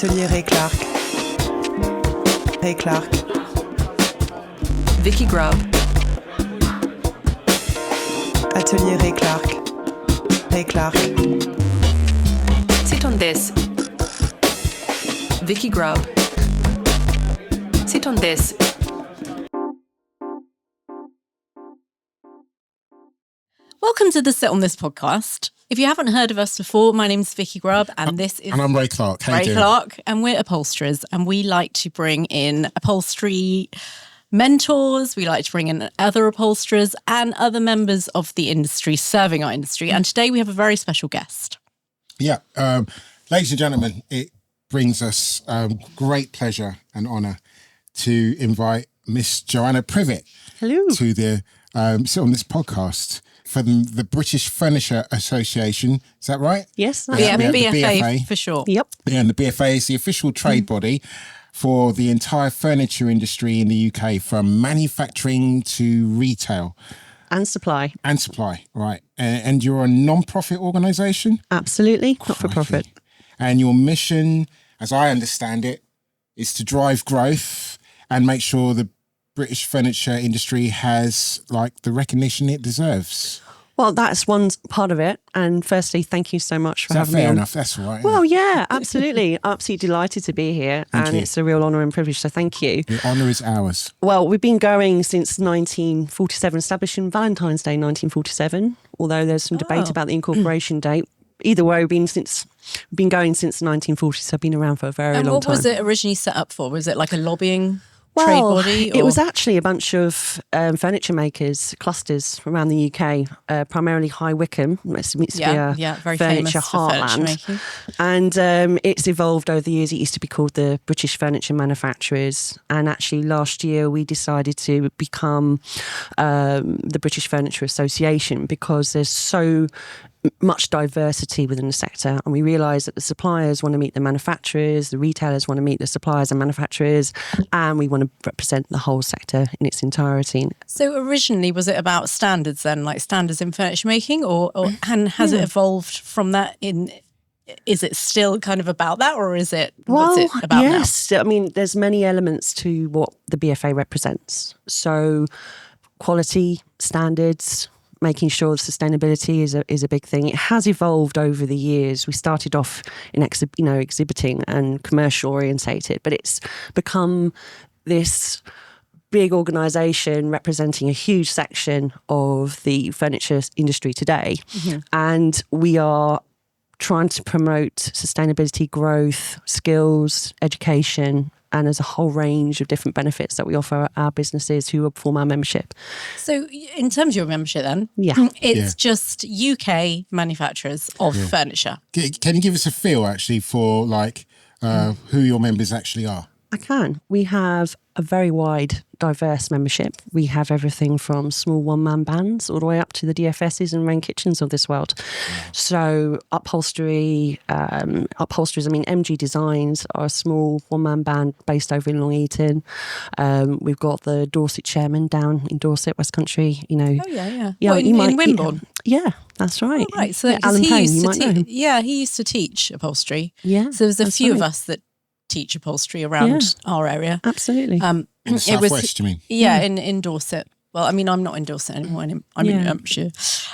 Atelier Ray Clark. Ray Clark. Vicky Grubb. Atelier Ray Clark. Ray Clark. Sit on this. Vicky Grubb. Sit on this. Welcome to the Sit on This podcast. If you haven't heard of us before, my name's Vicky Grubb and this is... And I'm Ray Clark. How you doing? Clark, and we're upholsterers, and we like to bring in upholstery mentors, we like to bring in other upholsterers and other members of the industry serving our industry. And today we have a very special guest. Yeah. Ladies and gentlemen, it brings us great pleasure and honour to invite Miss Joanna Privett to the Sit on This podcast from the British Furniture Association. Is that right? Yes. Yeah, That's the it. BFA for sure. Yep. Yeah, and the BFA is the official trade body for the entire furniture industry in the UK, from manufacturing to retail. And supply. And supply, right. And you're a non-profit organisation? Absolutely. Not for profit. And your mission, as I understand it, is to drive growth and make sure the British furniture industry has like the recognition it deserves. Well, that's one part of it. And firstly, thank you so much for having me on. Fair enough, that's all right. Well, yeah, absolutely. Absolutely delighted to be here. Thank you. It's a real honour and privilege, so thank you. The honour is ours. Well, we've been going since 1947, established in Valentine's Day 1947, although there's some debate about the incorporation date. Either way, we've been going since the 1940s, so I've been around for a very long time. And what was it originally set up for? Was it like a lobbying trade body? It was actually a bunch of furniture makers, clusters around the UK, primarily High Wycombe. It's meant to be a very furniture famous for heartland. furniture And it's evolved over the years. It used to be called the British Furniture Manufacturers. And actually last year we decided to become the British Furniture Association because there's so much diversity within the sector, and we realise that the suppliers want to meet the manufacturers, the retailers want to meet the suppliers and manufacturers, and we want to represent the whole sector in its entirety. So originally, was it about standards then, like standards in furniture making, and has it evolved from that? Is it still kind of about that, or is it what's it about now? Yes, I mean, there's many elements to what the BFA represents. So quality, standards, making sure sustainability is a big thing. It has evolved over the years. We started off in exhibiting and commercial orientated, but it's become this big organisation representing a huge section of the furniture industry today. And we are trying to promote sustainability, growth, skills, education, and there's a whole range of different benefits that we offer our businesses who form our membership. So in terms of your membership then, it's just UK manufacturers of furniture. Can you give us a feel actually for like who your members actually are? I can. We have a very wide, diverse membership. We have everything from small one-man bands all the way up to the DFSs and Rain Kitchens of this world. So upholsterers, MG Designs are a small one-man band based over in Long Eaton. We've got the Dorset chairman down in Dorset, West Country, Yeah, what, in Wimborne? Yeah, that's right. Oh, right. So Alan Payne, you might know him. Yeah, he used to teach upholstery. Yeah, so there's a few of right. us that teach upholstery around our area. Absolutely. In the southwest, you mean? Yeah, in Dorset. Well, I mean, I'm not in Dorset anymore. I'm in Hampshire.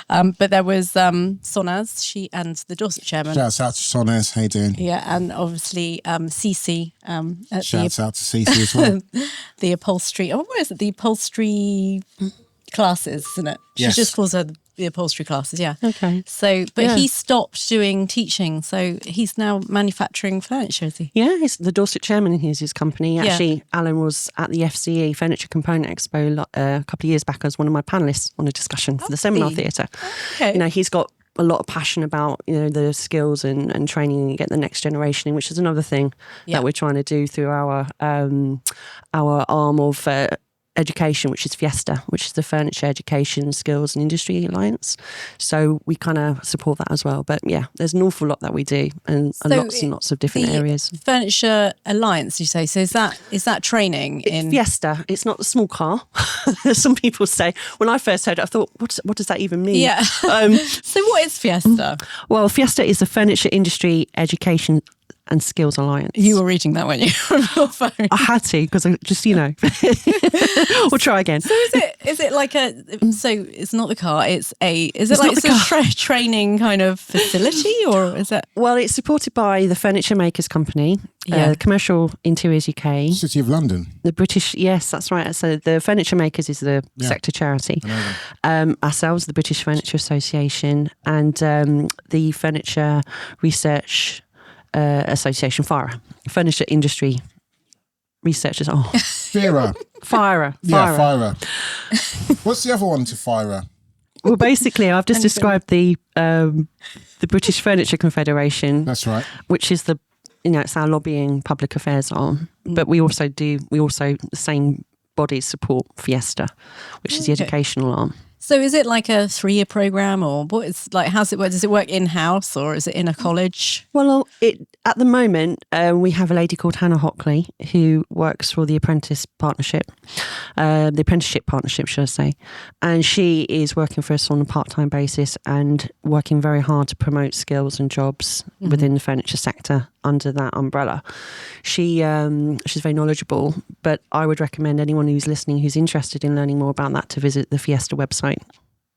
But there was Sonaz, she and the Dorset chairman. Shouts out to Sonaz, how you doing? Yeah, and obviously Cece. Shouts out to Cece as well. The upholstery. Oh, what is it? The upholstery classes, isn't it? Yes. She just calls her the upholstery classes, yeah. Okay. So, but he stopped doing teaching, so he's now manufacturing furniture, is he? Yeah, he's the Dorset chairman in his company. Actually, Alan was at the FCE Furniture Component Expo a couple of years back as one of my panellists on a discussion for the seminar theatre. Okay. He's got a lot of passion about the skills and training and get the next generation in, which is another thing that we're trying to do through our arm of education, which is Fiesta, which is the Furniture Education Skills and Industry Alliance. So we kind of support that as well. But yeah, there's an awful lot that we do, and lots and lots of different areas. Furniture Alliance, you say? So is that training in Fiesta? It's not the small car. Some people say. When I first heard it, I thought, what does that even mean? Yeah. So what is Fiesta? Well, Fiesta is the Furniture Industry Education and Skills Alliance. You were reading that, weren't you, on your phone? I had to, because I just, we'll try again. So is it like so it's not the car, is it like a training kind of facility, or is it? Well, it's supported by the Furniture Makers Company, Commercial Interiors UK. City of London. The British, yes, that's right. So the Furniture Makers is the sector charity. Ourselves, the British Furniture Association, and the Furniture Research Association, FIRA, Furniture Industry Researchers. FIRA. FIRA. Yeah, FIRA. What's the other one to FIRA? Well, basically, I've just described the British Furniture Confederation. That's right. Which is it's our lobbying public affairs arm. But we also the same bodies support Fiesta, which is the educational arm. So is it like a 3-year program, or what is like? How's it work? Does it work in house, or is it in a college? Well, at the moment we have a lady called Hannah Hockley who works for the apprenticeship partnership, should I say, and she is working for us on a part-time basis and working very hard to promote skills and jobs within the furniture sector under that umbrella. She's very knowledgeable, but I would recommend anyone who's listening who's interested in learning more about that to visit the Fiesta website.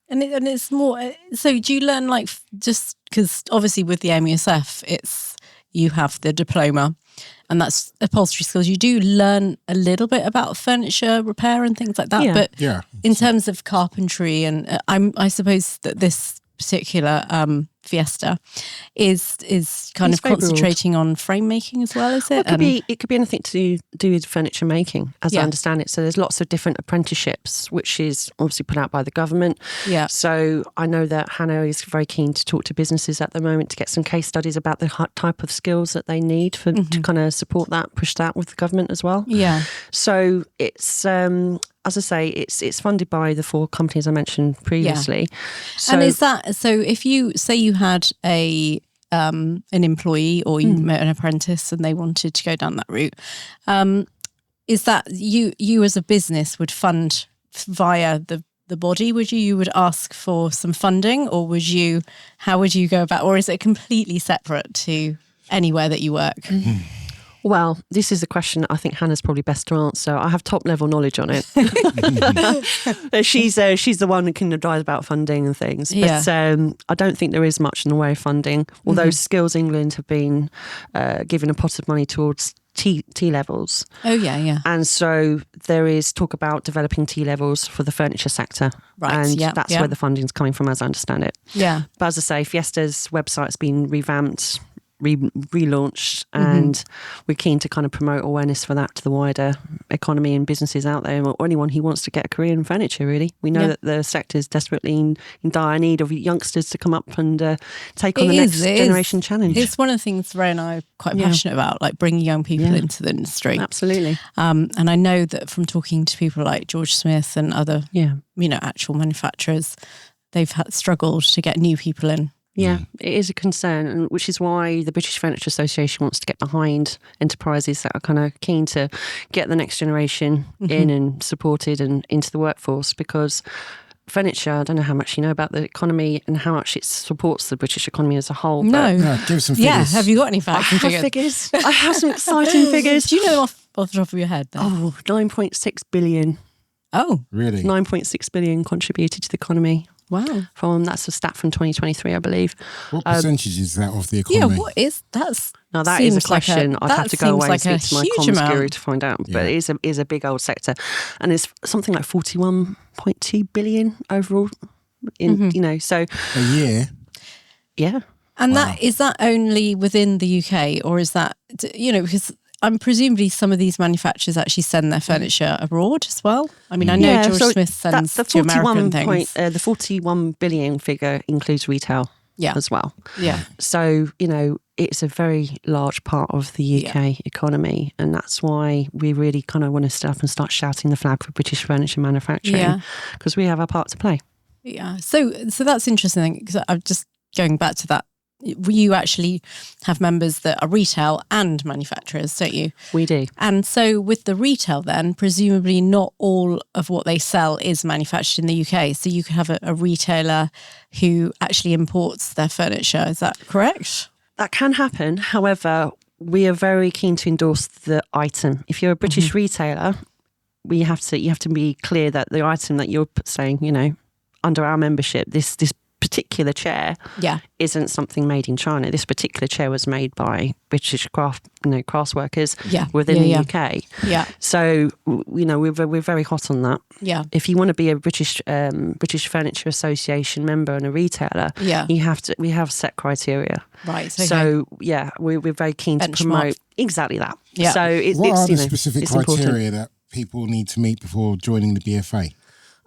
And it's more. So do you learn just because obviously with the MESF you have the diploma, and that's upholstery skills. You do learn a little bit about furniture repair and things like that, but in terms of carpentry, and I suppose that this particular Fiesta is kind of concentrating on frame making as well, is it? It could be anything to do with furniture making, as I understand it. So there's lots of different apprenticeships, which is obviously put out by the government. Yeah. So I know that Hannah is very keen to talk to businesses at the moment to get some case studies about the type of skills that they need to kind of support that, push that with the government as well. Yeah. So it's as I say, it's funded by the 4 companies I mentioned previously. Yeah. So, and is that so? If you say you had an employee or you met an apprentice and they wanted to go down that route, is that you as a business would fund via the body? Would you would ask for some funding, or how would you go about, or is it completely separate to anywhere that you work? Well, this is a question I think Hannah's probably best to answer. I have top level knowledge on it. She's the one who can advise about funding and things. But I don't think there is much in the way of funding. Although Skills England have been given a pot of money towards T levels. Oh yeah. And so there is talk about developing T levels for the furniture sector. Right. And that's where the funding's coming from, as I understand it. Yeah. But as I say, Fiesta's website's been revamped, relaunched, and we're keen to kind of promote awareness for that to the wider economy and businesses out there, or anyone who wants to get a career in furniture, really. We know that the sector is desperately in dire need of youngsters to come up and take on the next generation challenge. It's one of the things Ray and I are quite passionate about, like bringing young people into the industry. Absolutely. And I know that from talking to people like George Smith and other actual manufacturers, they've struggled to get new people in. Yeah, it is a concern, and which is why the British Furniture Association wants to get behind enterprises that are kind of keen to get the next generation in and supported and into the workforce, because furniture, I don't know how much you know about the economy and how much it supports the British economy as a whole. No, give us some figures. Yeah, have you got any facts and figures? I have some exciting figures. Do you know them off the top of your head? Then? 9.6 billion. Oh, really? 9.6 billion contributed to the economy. Wow. That's a stat from 2023, I believe. What percentage is that of the economy? Yeah, what is that? Now that is a question. I'd have to go away and speak to my comms guru to find out. But it is a big old sector, and it's something like 41.2 billion overall. So a year. Yeah. And that is that only within the UK, or is that because presumably some of these manufacturers actually send their furniture abroad as well. I mean, I know George Smith sends to American things. The 41 billion figure includes retail as well. Yeah. So, it's a very large part of the UK economy, and that's why we really kind of want to stand up and start shouting the flag for British furniture manufacturing, because we have our part to play. Yeah. So that's interesting, because I'm just going back to that. You actually have members that are retail and manufacturers, don't you? We do. And so with the retail then, presumably not all of what they sell is manufactured in the UK. So you could have a retailer who actually imports their furniture. Is that correct? That can happen. However, we are very keen to endorse the item. If you're a British retailer, you have to be clear that the item that you're saying, under our membership, this particular chair isn't something made in China. This particular chair was made by British crafts workers within the UK. Yeah. So we're very hot on that. Yeah. If you want to be a British Furniture Association member and a retailer, we have set criteria. Right. Okay. So we're very keen to promote exactly that. Yeah. So what are the specific criteria that people need to meet before joining the BFA?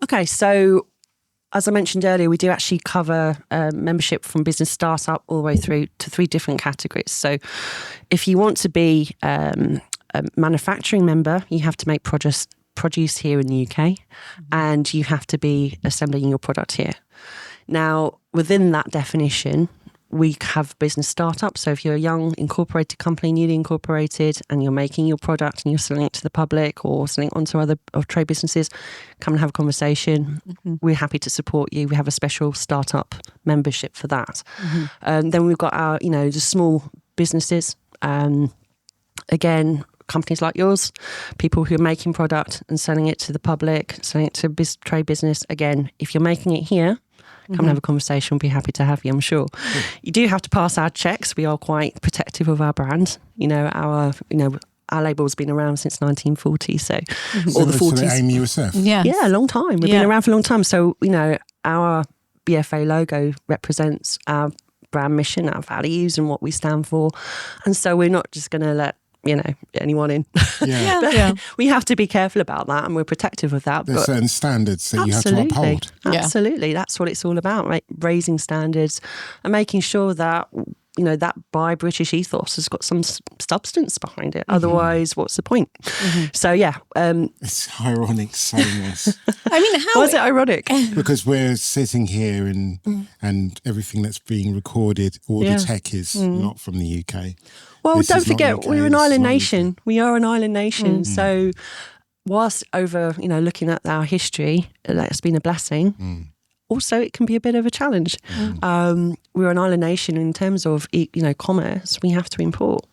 Okay, so as I mentioned earlier, we do actually cover membership from business startup all the way through to 3 different categories. So if you want to be a manufacturing member, you have to make produce here in the UK, and you have to be assembling your product here. Now, within that definition, we have business startup. So if you're a young incorporated company, newly incorporated, and you're making your product and you're selling it to the public or selling it onto other trade businesses, come and have a conversation. We're happy to support you. We have a special startup membership for that. Then we've got our, the small businesses. Again, companies like yours, people who are making product and selling it to the public, selling it to trade business. Again, if you're making it here, come and have a conversation. We'll be happy to have you, I'm sure. You do have to pass our checks. We are quite protective of our brand. Our label's been around since 1940, so or the 40s. So Amy yourself? Yeah, a long time. We've been around for a long time. So, our BFA logo represents our brand mission, our values and what we stand for. And so we're not just going to let anyone in. We have to be careful about that, and we're protective of that. There's certain standards that you have to uphold. Absolutely. That's what it's all about, right? Raising standards and making sure that, that Buy British ethos has got some substance behind it. Otherwise, what's the point? So, it's ironic saying this. I mean, how is it ironic? Because we're sitting here and everything that's being recorded, all the tech is not from the UK. Well, don't forget, we're an island nation. We are an island nation. So whilst over, looking at our history, that's been a blessing. Also, it can be a bit of a challenge. We're an island nation in terms of, commerce. We have to import.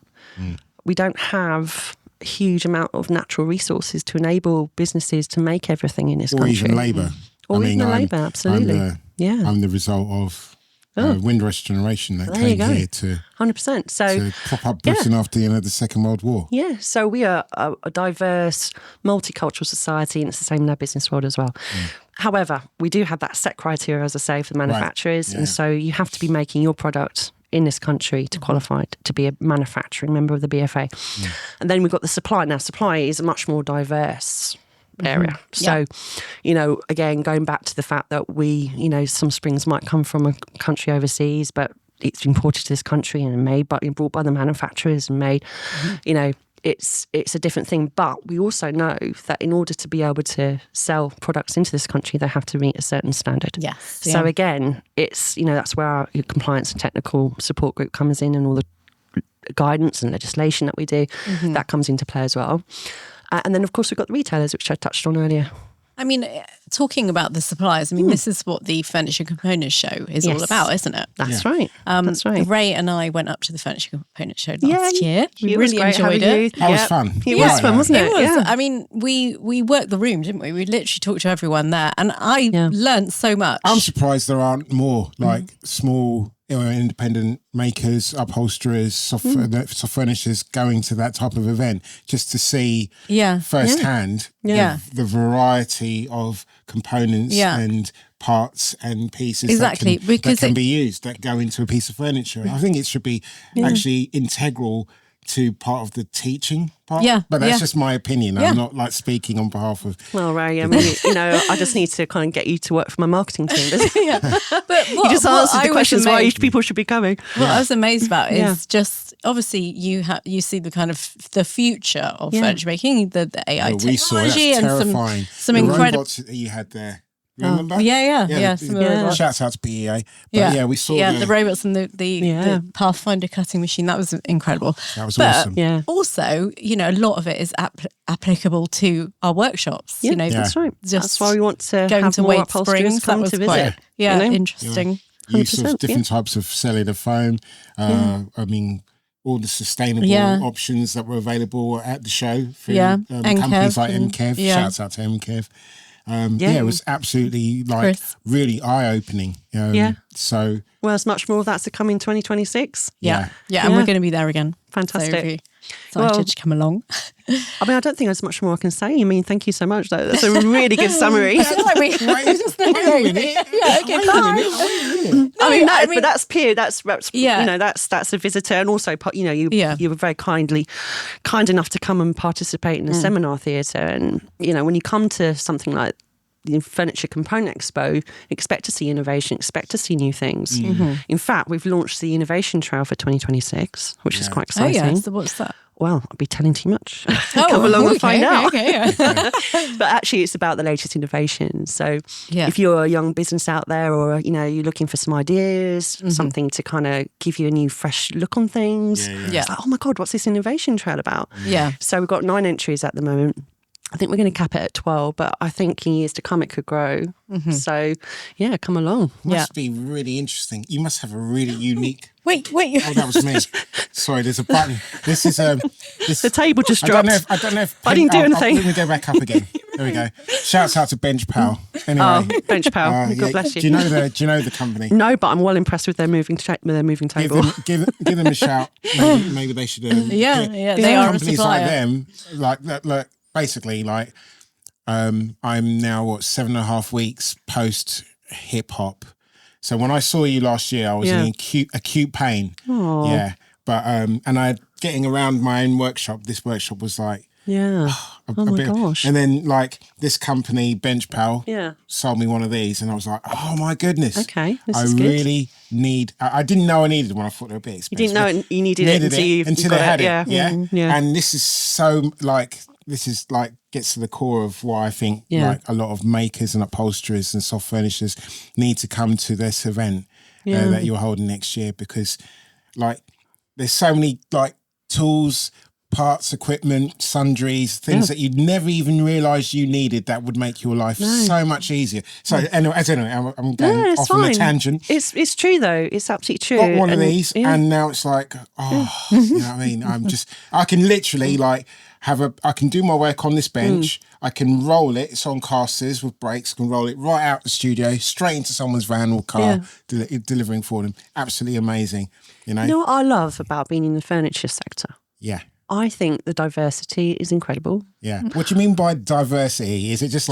We don't have a huge amount of natural resources to enable businesses to make everything in this country. Or even labour. Labour, absolutely. I'm the result of Windrush generation that came here to 100%. To prop up Britain after the end of the Second World War. Yeah, so we are a diverse, multicultural society, and it's the same in our business world as well. However, we do have that set criteria, as I say, for the manufacturers, and so you have to be making your product in this country to qualify to be a manufacturing member of the BFA. And then we've got the supply. Now, supply is a much more diverse area. So, again, going back to the fact that we, some springs might come from a country overseas, but it's imported to this country and brought by the manufacturers and made, it's a different thing. But we also know that in order to be able to sell products into this country, they have to meet a certain standard. Yes. So again, it's, that's where our compliance and technical support group comes in, and all the guidance and legislation that we do, that comes into play as well. And then, of course, we've got the retailers, which I touched on earlier. I mean, talking about the suppliers, this is what the Furniture Components Show is all about, isn't it? That's right. That's right. Ray and I went up to the Furniture Components Show last year. We really enjoyed it. That was fun. It was fun, wasn't it? It was. Yeah. I mean, we worked the room, didn't we? We literally talked to everyone there, and I learned so much. I'm surprised there aren't more small independent makers, upholsterers, soft furnishers going to that type of event just to see firsthand the variety of components and parts and pieces that can be used, that go into a piece of furniture. I think it should be actually integral to part of the teaching part. But that's just my opinion. I'm not speaking on behalf of... Well, Ray, I mean, I just need to kind of get you to work for my marketing team. But you just answered the questions why people should be coming. What I was amazed about is just, obviously, you see the kind of the future of furniture making, the AI technology and some incredible... robots that you had there. Remember? Shouts out to BEA. But we saw the robots and the Pathfinder cutting machine. That was incredible. That was awesome. Yeah. Also, a lot of it is applicable to our workshops. That's right. That's why we want to going have to more upholsterers come to visit. Interesting. Use of different types of cellular foam. I mean, all the sustainable options that were available at the show through companies like MKev. Shouts out to MKev. It was absolutely really eye-opening. So well, as much more of that's to come in 2026. And we're going to be there again. Fantastic. So excited to come along. I mean, I don't think there's much more I can say. I mean, thank you so much, though. That's a really good summary. Wait a minute. But that's peer. That's that's a visitor, and also you were very kind enough to come and participate in the seminar theatre, and when you come to something like the Furniture Component Expo, expect to see innovation, expect to see new things. In fact, we've launched the Innovation Trail for 2026, which is quite exciting. Oh, yeah. So what's that? Well, I'll be telling too much. Come along and find out. Okay. But actually, it's about the latest innovations. So if you're a young business out there, or you're looking for some ideas, something to kind of give you a new, fresh look on things, it's like, oh my God, what's this Innovation Trail about? Yeah. So we've got 9 entries at the moment. I think we're going to cap it at 12, but I think in years to come it could grow. So, come along. Must be really interesting. You must have a really unique... Wait. Oh, that was me. Sorry, there's a button. This is... the table just dropped. I don't know if... I didn't do anything. Let me go back up again. There we go. Shouts out to Bench Pal. Anyway. Oh, Bench Pal. God bless you. Do you know the company? No, but I'm well impressed with their moving table. Give them a shout. Maybe they should... They are a companies supplier. like them, like that, basically, I'm now 7.5 weeks post hip hop. So when I saw you last year, I was in acute pain. Aww. Yeah, but and getting around my own workshop. This workshop was like, oh my gosh. And then this company, Bench Pal, sold me one of these, and I was like, oh my goodness. Okay, I really need. I didn't know I needed one. I thought they were a bit expensive. You didn't know you needed it until they had it. Yeah. And this is so gets to the core of why I think a lot of makers and upholsterers and soft furnishers need to come to this event that you're holding next year, because there's so many tools, parts, equipment, sundries, things that you'd never even realised you needed that would make your life so much easier. So anyway, I'm going off on a tangent. It's true though. It's absolutely true. Got one of these, and now it's like, you know what I mean? I can literally I can do my work on this bench. I can roll it. It's on casters with brakes. I can roll it right out the studio, straight into someone's van or car, delivering for them. Absolutely amazing. You know what I love about being in the furniture sector? Yeah. I think the diversity is incredible. Yeah. What do you mean by diversity? Is it just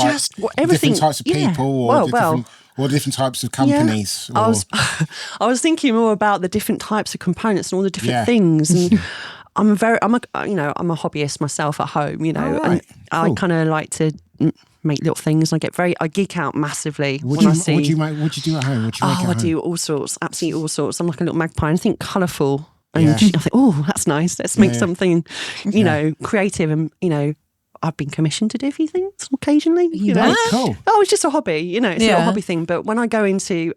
everything, different types of people or different types of companies? Yeah. I was thinking more about the different types of components and all the different things. And I'm a hobbyist myself at home, and cool. I kind of like to make little things. I geek out massively What do you do at home? What do you make at home? I do all sorts, absolutely all sorts. I'm like a little magpie. I think colourful. And I think, that's nice. Let's make something, creative. And, I've been commissioned to do a few things occasionally. Cool. Oh, it's just a hobby, it's a little hobby thing. But when I go into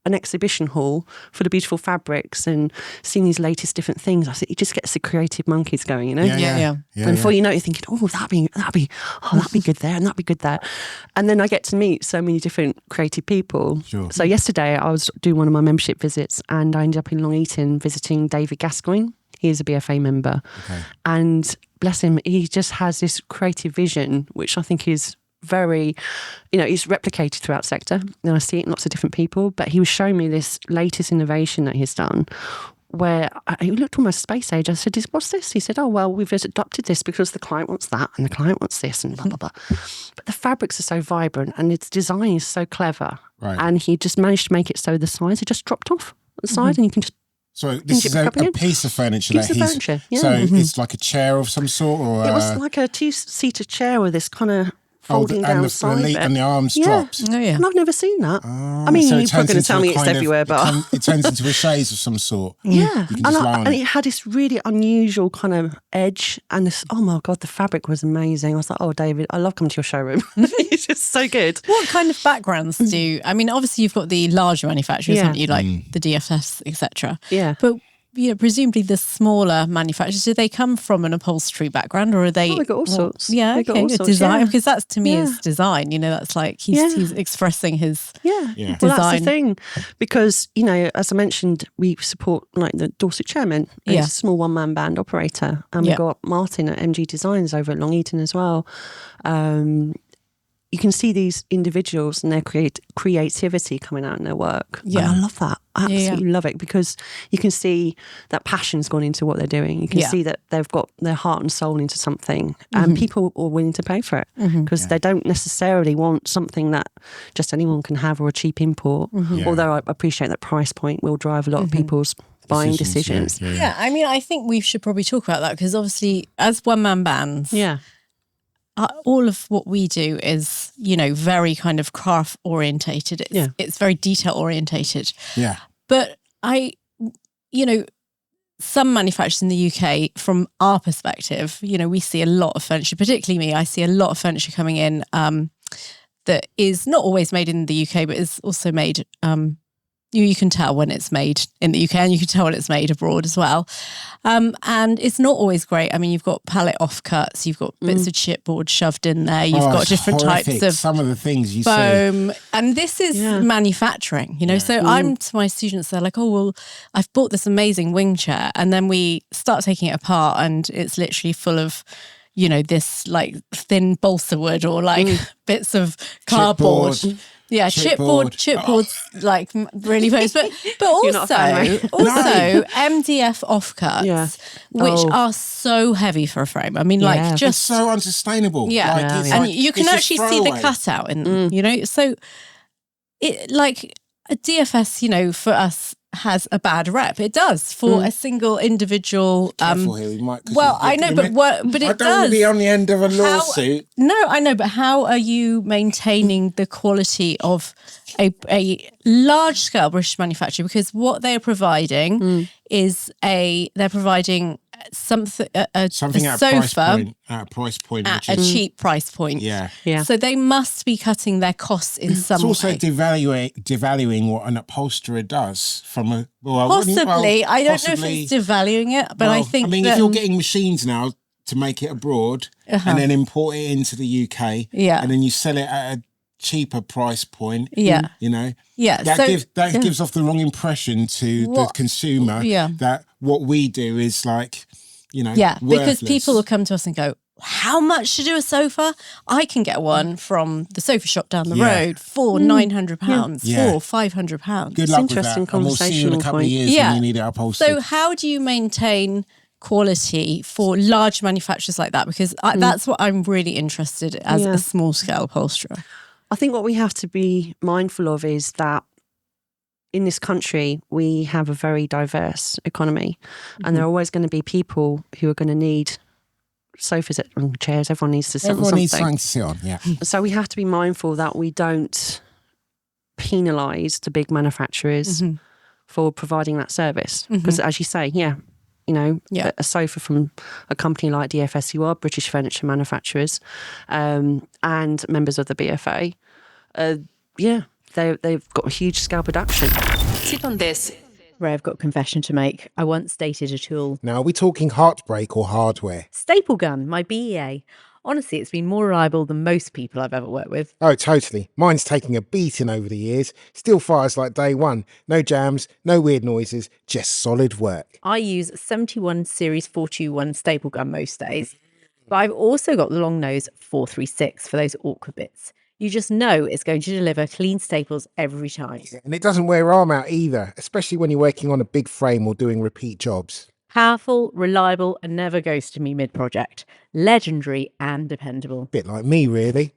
an exhibition hall for the beautiful fabrics and seeing these latest different things, I think it just gets the creative monkeys going, Yeah. And before you know it, you're thinking, that'd be good there and that'd be good there. And then I get to meet so many different creative people. Sure. So yesterday I was doing one of my membership visits and I ended up in Long Eaton visiting David Gascoigne. He is a BFA member. Okay. And bless him, he just has this creative vision, which I think is very, he's replicated throughout the sector. And I see it in lots of different people. But he was showing me this latest innovation that he's done where he looked almost space age. I said, what's this? He said, we've adopted this because the client wants that and the client wants this and blah, blah, blah. But the fabrics are so vibrant and its design is so clever. Right. And he just managed to make it so the sides are just dropped off the side and you can just... So this is a piece of furniture furniture, yeah. So it's like a chair of some sort, or it was like a 2-seater chair with this kind of folding down side bit. And the arms dropped. Oh, yeah. And I've never seen that. Oh, I mean, so you're probably going to tell me it's everywhere, but it turns into a chaise of some sort. Yeah, you can just lie on and it had this really unusual kind of edge, and this. Oh my God, the fabric was amazing. I was like, oh, David, I love coming to your showroom. It's just so good. What kind of backgrounds do? I mean, obviously you've got the larger manufacturers, haven't you, like the DFS, etc. Yeah. But presumably the smaller manufacturers, do they come from an upholstery background, or are they? Oh, they've got all sorts. Yeah, They've got okay, all sorts, design, yeah. because that's to me Yeah. is design. That's like he's expressing his Yeah. design. Well, that's the thing, because as I mentioned, we support like the Dorset chairman. And He's a small one-man band operator, and we've got Martin at MG Designs over at Long Eaton as well. You can see these individuals and their creativity coming out in their work. Yeah. And I love that. I absolutely love it, because you can see that passion's gone into what they're doing. You can see that they've got their heart and soul into something, and people are willing to pay for it, because they don't necessarily want something that just anyone can have, or a cheap import. Although I appreciate that price point will drive a lot of people's buying decisions. Yeah, I mean, I think we should probably talk about that, because obviously as one-man bands, all of what we do is, very kind of craft orientated. It's very detail orientated. Yeah. But some manufacturers in the UK, from our perspective, we see a lot of furniture, particularly me, I see a lot of furniture coming in that is not always made in the UK, but is also made, you can tell when it's made in the UK, and you can tell when it's made abroad as well. And it's not always great. I mean, you've got pallet offcuts, you've got bits of chipboard shoved in there, you've got different types of some of the things you foam. see. And this is manufacturing, So I'm to my students, they're like, oh, well, I've bought this amazing wing chair. And then we start taking it apart, and it's literally full full of this like thin balsa wood, or like bits of cardboard. Chipboard. Yeah, chipboard's like really famous, but also MDF offcuts, which are so heavy for a frame. I mean, like just it's so unsustainable. Yeah, and you can actually see the cutout in them. So it like a DFS, for us, has a bad rep. It does for a single individual. Careful here, we might. Well, I know, but it I does. don't want to be on the end of a lawsuit. No, I know, but how are you maintaining the quality of a large scale British manufacturer? Because what they are providing is they're providing something at a sofa price point, at a cheap price point. Yeah. So they must be cutting their costs in some way. It's also devaluing what an upholsterer does from a possibly. I don't know if it's devaluing it, but I think. I mean, if you're getting machines now to make it abroad and then import it into the UK, and then you sell it at a cheaper price point, that gives off the wrong impression to the consumer that what we do is like, because worthless. people will come to us and go, how much to do a sofa? I can get one from the sofa shop down the road for £900, for £500. Good luck with interesting that. And we'll see you in a couple of years when you need it upholstered. So how do you maintain quality for large manufacturers like that? Because that's what I'm really interested in as a small scale upholsterer. I think what we have to be mindful of is that in this country, we have a very diverse economy, and there are always going to be people who are going to need sofas and chairs. Everyone needs to sit on something. Everyone needs something to sit on, yeah. So we have to be mindful that we don't penalise the big manufacturers for providing that service. Because as you say, a sofa from a company like DFS, who are British furniture manufacturers, and members of the BFA, they've got a huge scale production. Sit on this. Ray, I've got a confession to make. I once dated a tool. Now, are we talking heartbreak or hardware? Staple gun, my BEA. Honestly, it's been more reliable than most people I've ever worked with. Oh, totally. Mine's taking a beating over the years. Still fires like day one. No jams, no weird noises, just solid work. I use 71 Series 421 staple gun most days. But I've also got the long nose 436 for those awkward bits. You just know it's going to deliver clean staples every time. And it doesn't wear arm out either, especially when you're working on a big frame or doing repeat jobs. Powerful, reliable, and never goes to me mid-project. Legendary and dependable. Bit like me, really.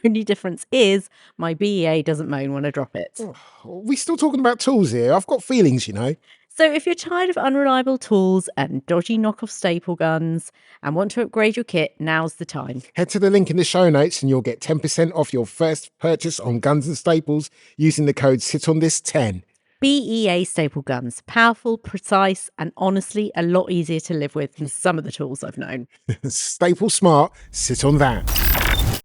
Only difference is my BEA doesn't moan when I drop it. Are we still talking about tools here? I've got feelings, So if you're tired of unreliable tools and dodgy knockoff staple guns and want to upgrade your kit, now's the time. Head to the link in the show notes and you'll get 10% off your first purchase on guns and staples using the code SITONTHIS10. BEA staple guns. Powerful, precise, and honestly a lot easier to live with than some of the tools I've known. Staple smart, sit on that.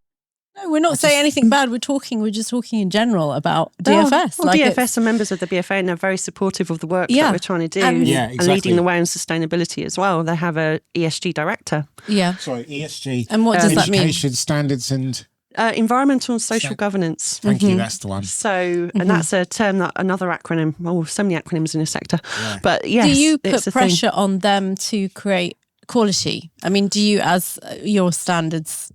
No No, we're not saying anything bad. We're just talking in general about DFS. Well, DFS are members of the BFA and they're very supportive of the work that we're trying to do and leading the way on sustainability as well. They have a ESG director. Yeah. Sorry, ESG. And what does that mean? Education standards and... environmental and social governance. Thank you, that's the one. So, and that's a term that another acronym, so many acronyms in a sector. Yeah. But yes, do you put pressure on them to create quality? I mean, do you, as your standards,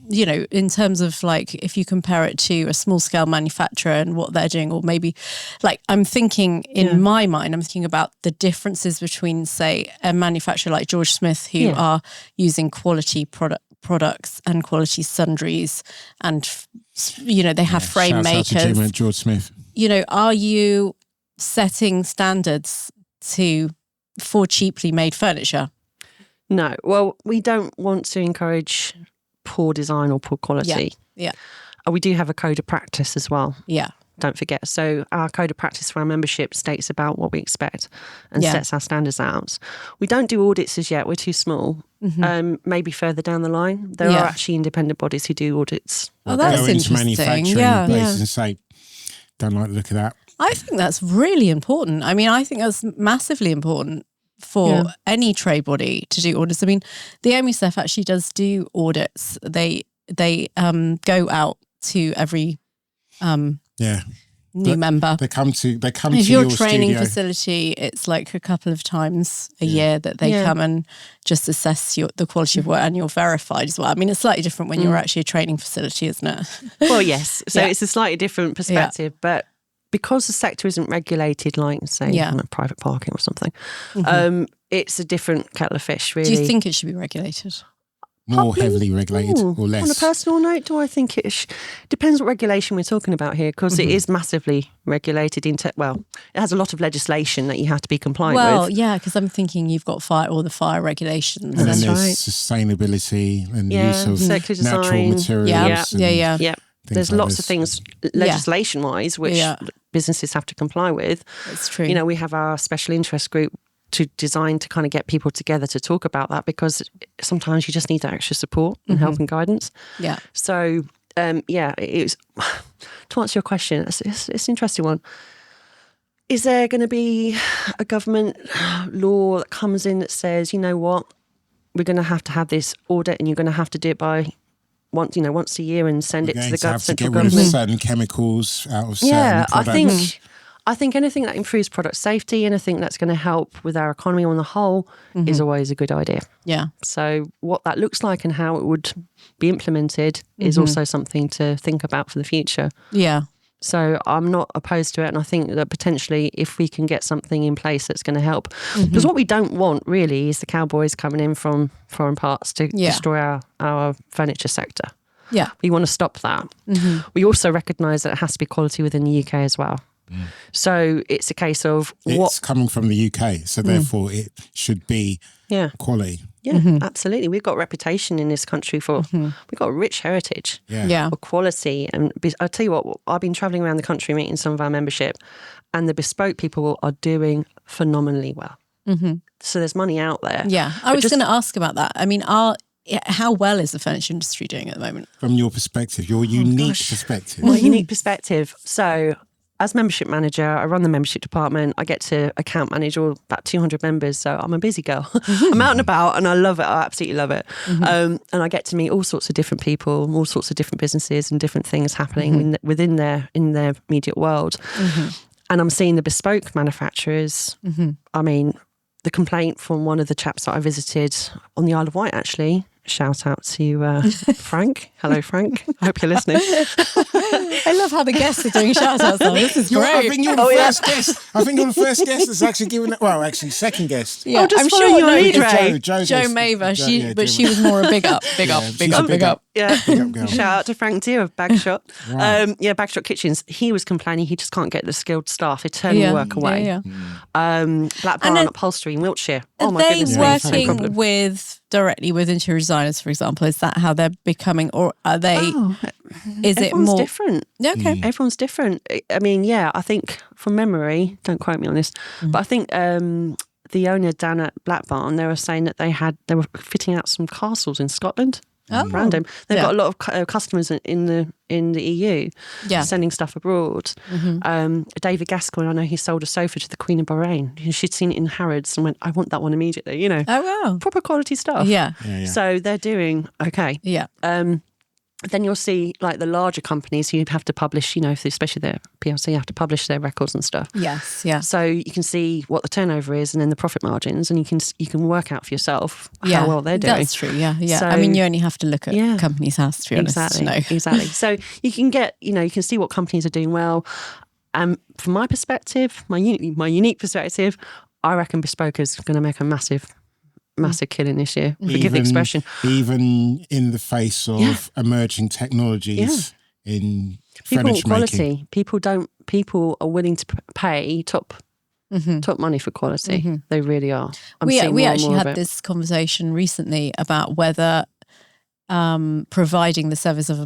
in terms of like, if you compare it to a small scale manufacturer and what they're doing, or maybe like, I'm thinking in my mind, I'm thinking about the differences between, say, a manufacturer like George Smith, who are using quality products and quality sundries, and they have frame makers. Out to Jim and George Smith. Are you setting standards for cheaply made furniture? No. Well, we don't want to encourage poor design or poor quality. Yeah. We do have a code of practice as well. Yeah. Don't forget. So our code of practice for our membership states about what we expect and sets our standards out. We don't do audits as yet. We're too small. Maybe further down the line. There are actually independent bodies who do audits. Oh, that's go into interesting. manufacturing places and say, don't like the look of that. I think that's really important. I mean, I think that's massively important for any trade body to do audits. I mean, the OMUSEF actually does do audits. They go out to every new member. They come to if your your training studio. facility, it's like a couple of times a year that they come and just assess the quality of work, and you're verified as well. I mean, it's slightly different when you're actually a training facility, isn't it? Well, yes. So it's a slightly different perspective, but because the sector isn't regulated like, say, private parking or something, it's a different kettle of fish, really. Do you think it should be regulated? More heavily regulated or less? On a personal note, do I think it depends what regulation we're talking about here, because it is massively regulated. It has a lot of legislation that you have to be compliant with. Well, yeah, because I'm thinking you've got all the fire regulations. And then there's sustainability and the use of natural materials. Yeah. There's lots of things legislation-wise which businesses have to comply with. That's true. We have our special interest group to design to kind of get people together to talk about that, because sometimes you just need that extra support and help and guidance. Yeah. So, it's to answer your question, it's an interesting one. Is there going to be a government law that comes in that says, you know what, we're going to have this audit and you're going to have to do it by once a year and send it to the central government? Rid of certain chemicals out of certain products. I think anything that improves product safety, anything that's going to help with our economy on the whole is always a good idea. Yeah. So what that looks like and how it would be implemented is also something to think about for the future. Yeah. So I'm not opposed to it, and I think that potentially if we can get something in place that's going to help, because what we don't want really is the cowboys coming in from foreign parts to destroy our furniture sector. Yeah. We want to stop that. We also recognise that it has to be quality within the UK as well. So it's a case of it's coming from the UK, so therefore it should be quality. Yeah, absolutely. We've got reputation in this country for we've got a rich heritage of quality. And I'll tell you what, I've been travelling around the country meeting some of our membership, and the bespoke people are doing phenomenally well. So there's money out there. Yeah, I was going to ask about that. I mean, how well is the furniture industry doing at the moment? From your perspective, your unique perspective. My unique perspective. So as membership manager, I run the membership department. I get to account manage about 200 members. So I'm a busy girl. I'm out and about and I love it. I absolutely love it. And I get to meet all sorts of different people, all sorts of different businesses and different things happening in their immediate world. And I'm seeing the bespoke manufacturers. I mean, the complaint from one of the chaps that I visited on the Isle of Wight, actually. Shout out to Frank. Hello, Frank. I hope you're listening. I love how the guests are doing shout outs now. This is great. I think you're the first guest. I think you're the first guest that's actually given it. Well, actually, second guest. Yeah, I'm sure you're lead, Ray. Joe Maver. She was more a big up. Big up. Yeah. Big up girl. Shout out to Frank too of Bagshot. Wow. Bagshot Kitchens. He was complaining he just can't get the skilled staff. They're turning work away. Black Barn Upholstery in Wiltshire. Oh my goodness. Are they working directly with interior designers, for example? Is that how they're becoming, or are they? Is it more different? Okay, everyone's different. I mean, I think from memory, don't quote me on this, but I think the owner Dan at Black Barn, they were saying that they were fitting out some castles in Scotland. Random. They've Yeah. got a lot of customers in the EU Yeah. sending stuff abroad. David Gascoigne, I know he sold a sofa to the Queen of Bahrain. She'd seen it in Harrods and went, I want that one immediately, you know. Oh, wow. Proper quality stuff. Yeah. So they're doing okay. Yeah. Then you'll see like the larger companies who have to publish, you know, especially their PLC have to publish their records and stuff. Yes. Yeah. So you can see what the turnover is and then the profit margins, and you can work out for yourself how well they're doing. That's true. Yeah. Yeah. So, I mean, you only have to look at Companies House, to be honest, to know. Exactly. So you can get, you know, you can see what companies are doing well. From my perspective, my unique perspective, I reckon Bespoke is going to make a massive killing this year. Forgive the expression. Even in the face of emerging technologies in furniture making. People are willing to pay top money for quality. They really are. We actually had this conversation recently about whether providing the service of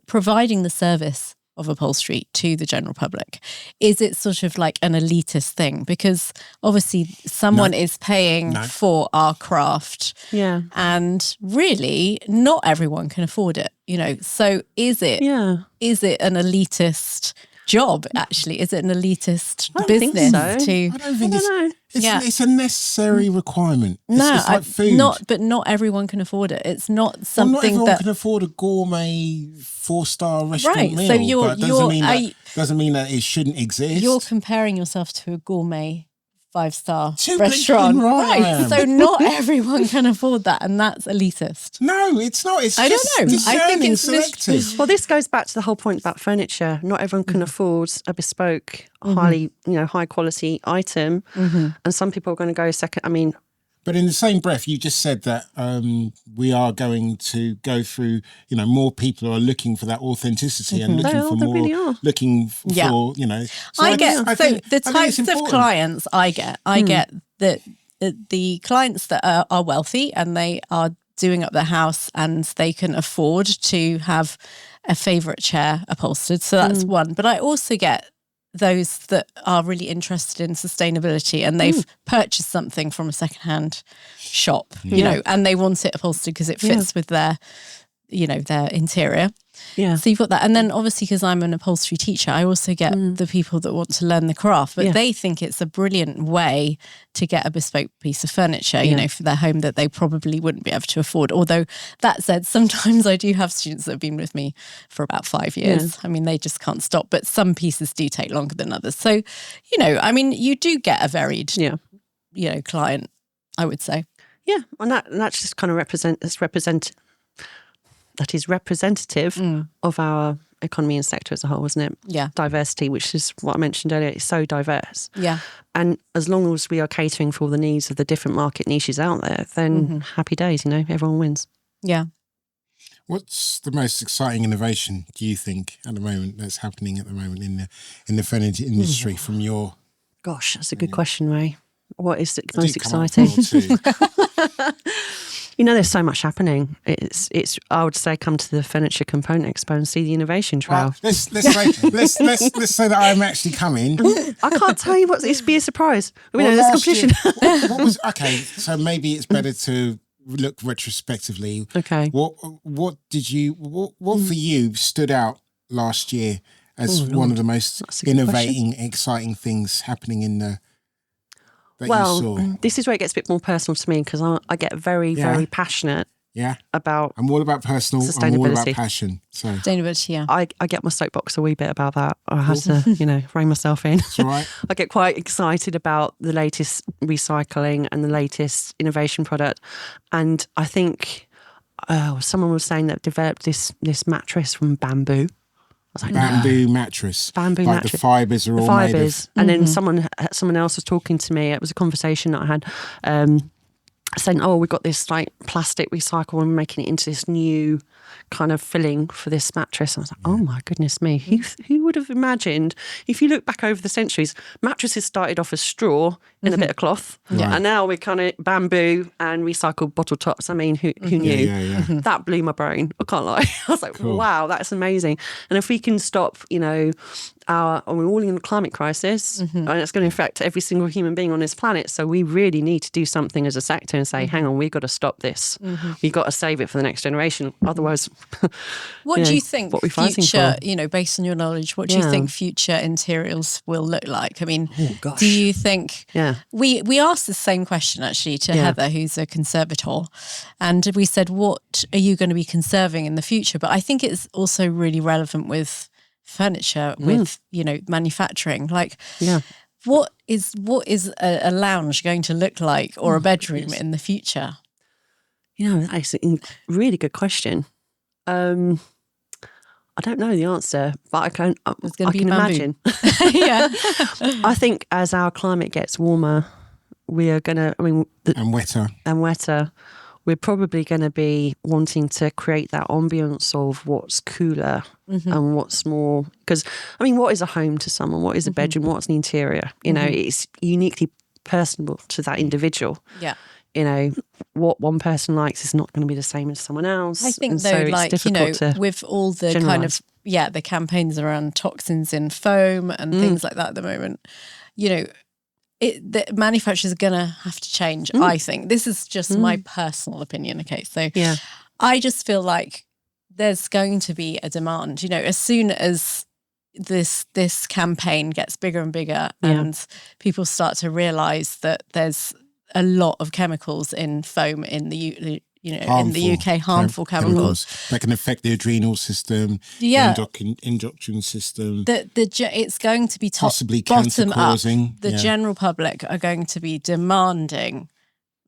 providing the service of upholstery to the general public, is it sort of like an elitist thing? Because obviously someone is paying for our craft, and really not everyone can afford it, you know. So is it an elitist job? Actually, is it an elitist business? Think so. I don't think it's a necessary requirement. It's like food. Not everyone can afford it. It's not something not everyone that can afford a gourmet 4-star restaurant meal. So doesn't mean that it shouldn't exist. You're comparing yourself to a gourmet 5-star Too restaurant, right? Right. So not everyone can afford that, and that's elitist. No, it's not. It's I just don't know. I think it's selective. Well, this goes back to the whole point about furniture. Not everyone can afford a bespoke, high quality item, and some people are going to go second. I mean, but in the same breath, you just said that we are going to go through. You know, more people are looking for that authenticity and looking for you know. So the types of clients I get that the clients that are wealthy and they are doing up their house and they can afford to have a favourite chair upholstered. So that's one. But I also get those that are really interested in sustainability and they've purchased something from a secondhand shop, you know, and they want it upholstered because it fits with their, you know, their interior. Yeah. So you've got that. And then obviously, because I'm an upholstery teacher, I also get the people that want to learn the craft, but they think it's a brilliant way to get a bespoke piece of furniture, you know, for their home that they probably wouldn't be able to afford. Although that said, sometimes I do have students that have been with me for about 5 years. Yeah. I mean, they just can't stop, but some pieces do take longer than others. So, you know, I mean, you do get a varied, you know, client, I would say. Yeah. And that's just kind of that is representative of our economy and sector as a whole, isn't it? Yeah. Diversity, which is what I mentioned earlier, it's so diverse. Yeah. And as long as we are catering for all the needs of the different market niches out there, then happy days, you know, everyone wins. Yeah. What's the most exciting innovation, do you think, at the moment, that's happening at the moment in the furniture industry from your... Gosh, that's a good question, Ray. What is the most exciting? You know, there's so much happening. It's. I would say, come to the Furniture Component Expo and see the innovation trail. Well, let's say that I'm actually coming. I can't tell you what. It's be a surprise. I mean, there's competition. What was okay? So maybe it's better to look retrospectively. Okay. What for you stood out last year as one of the most innovating, exciting things happening in the? This is where it gets a bit more personal to me because I get very, very passionate about I'm all about personal, I'm all about passion. So sustainability, I get my soapbox a wee bit about that. I have to, you know, rein myself in. That's all right. I get quite excited about the latest recycling and the latest innovation product. And I think someone was saying that developed this mattress from bamboo. Like, bamboo mattress. Mattress. The fibres are all made of... And then someone else was talking to me. It was a conversation that I had saying, we've got this like plastic recycle and we're making it into this new kind of filling for this mattress. And I was like, oh my goodness me. Who would have imagined, if you look back over the centuries, mattresses started off as straw in a bit of cloth. Right. And now we're kind of bamboo and recycled bottle tops. I mean, who knew? Yeah. That blew my brain. I can't lie. I was like, Cool. wow, that's amazing. And if we can stop, we're all in a climate crisis, and it's going to affect every single human being on this planet. So we really need to do something as a sector and say, hang on, we've got to stop this. We've got to save it for the next generation. Otherwise, What do you think what we're fighting future, for? based on your knowledge, what do you think future interiors will look like? I mean, gosh. do you think... Yeah. We asked the same question, actually, to Heather, who's a conservator. And we said, what are you going to be conserving in the future? But I think it's also really relevant with furniture, with, manufacturing. Like, what is a lounge going to look like, or a bedroom in the future? That's a really good question. I don't know the answer, but I can imagine. Yeah. I think as our climate gets warmer, we are going to, And wetter. We're probably going to be wanting to create that ambience of what's cooler and what's more, because, what is a home to someone? What is a bedroom? What's an interior? It's uniquely personal to that individual. Yeah. What one person likes is not going to be the same as someone else. I think, and though, so it's difficult to with all the generalise. the campaigns around toxins in foam and things like that at the moment, the manufacturers are going to have to change, I think. This is just my personal opinion, okay? So I just feel like there's going to be a demand, as soon as this campaign gets bigger and bigger and people start to realise that there's a lot of chemicals in foam in the in the UK, harmful chemicals that can affect the adrenal system, endocrine system. It's going to be possibly cancer causing. The general public are going to be demanding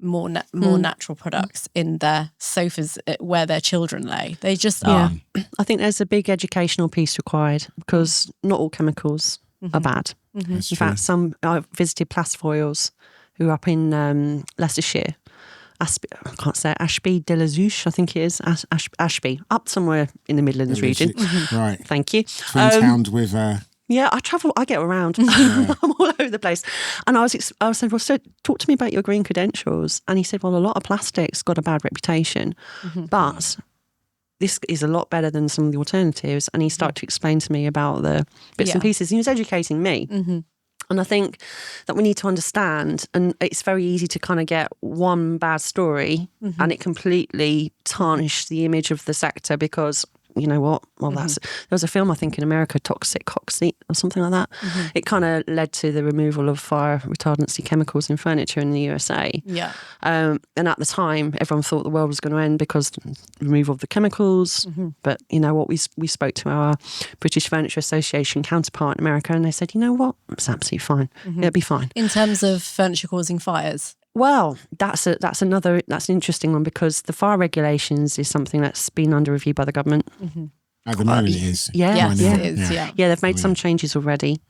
more natural products in their sofas where their children lay. They just are. I think there's a big educational piece required, because not all chemicals are bad. In fact, I visited Plasfoils, who are up in Leicestershire. I can't say it, Ashby de la Zouche, I think it is. Ashby, up somewhere in the Midlands region. Right. Thank you. Twin town with... Yeah, I travel, I get around. I'm all over the place. And I said, well, so talk to me about your green credentials. And he said, well, a lot of plastic's got a bad reputation, but this is a lot better than some of the alternatives. And he started to explain to me about the bits and pieces. He was educating me. And I think that we need to understand, and it's very easy to kind of get one bad story and it completely tarnish the image of the sector, because you know what? Well, there was a film, I think, in America, Toxic Cockseat or something like that. It kind of led to the removal of fire retardancy chemicals in furniture in the USA. Yeah. And at the time, everyone thought the world was going to end because of the removal of the chemicals. But you know what? We spoke to our British Furniture Association counterpart in America, and they said, you know what? It's absolutely fine. It'll be fine. In terms of furniture causing fires? Well, that's an interesting one, because the fire regulations is something that's been under review by the government. At the moment it is. Yes, it is, yeah. Yeah, they've made some changes already,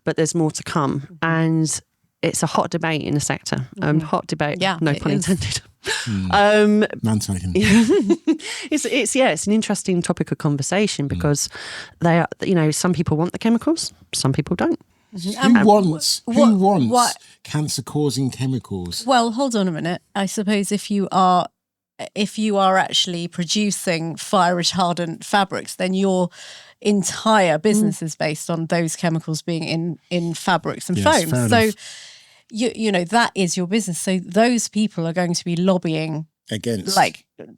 but there's more to come. And it's a hot debate in the sector. Hot debate, no pun intended. None taken. It's an interesting topic of conversation, because they are, some people want the chemicals, some people don't. Who wants cancer-causing chemicals? Well, hold on a minute. I suppose if you are actually producing fire-retardant fabrics, then your entire business is based on those chemicals being in fabrics and foam. So, you know, that is your business. So those people are going to be lobbying against, But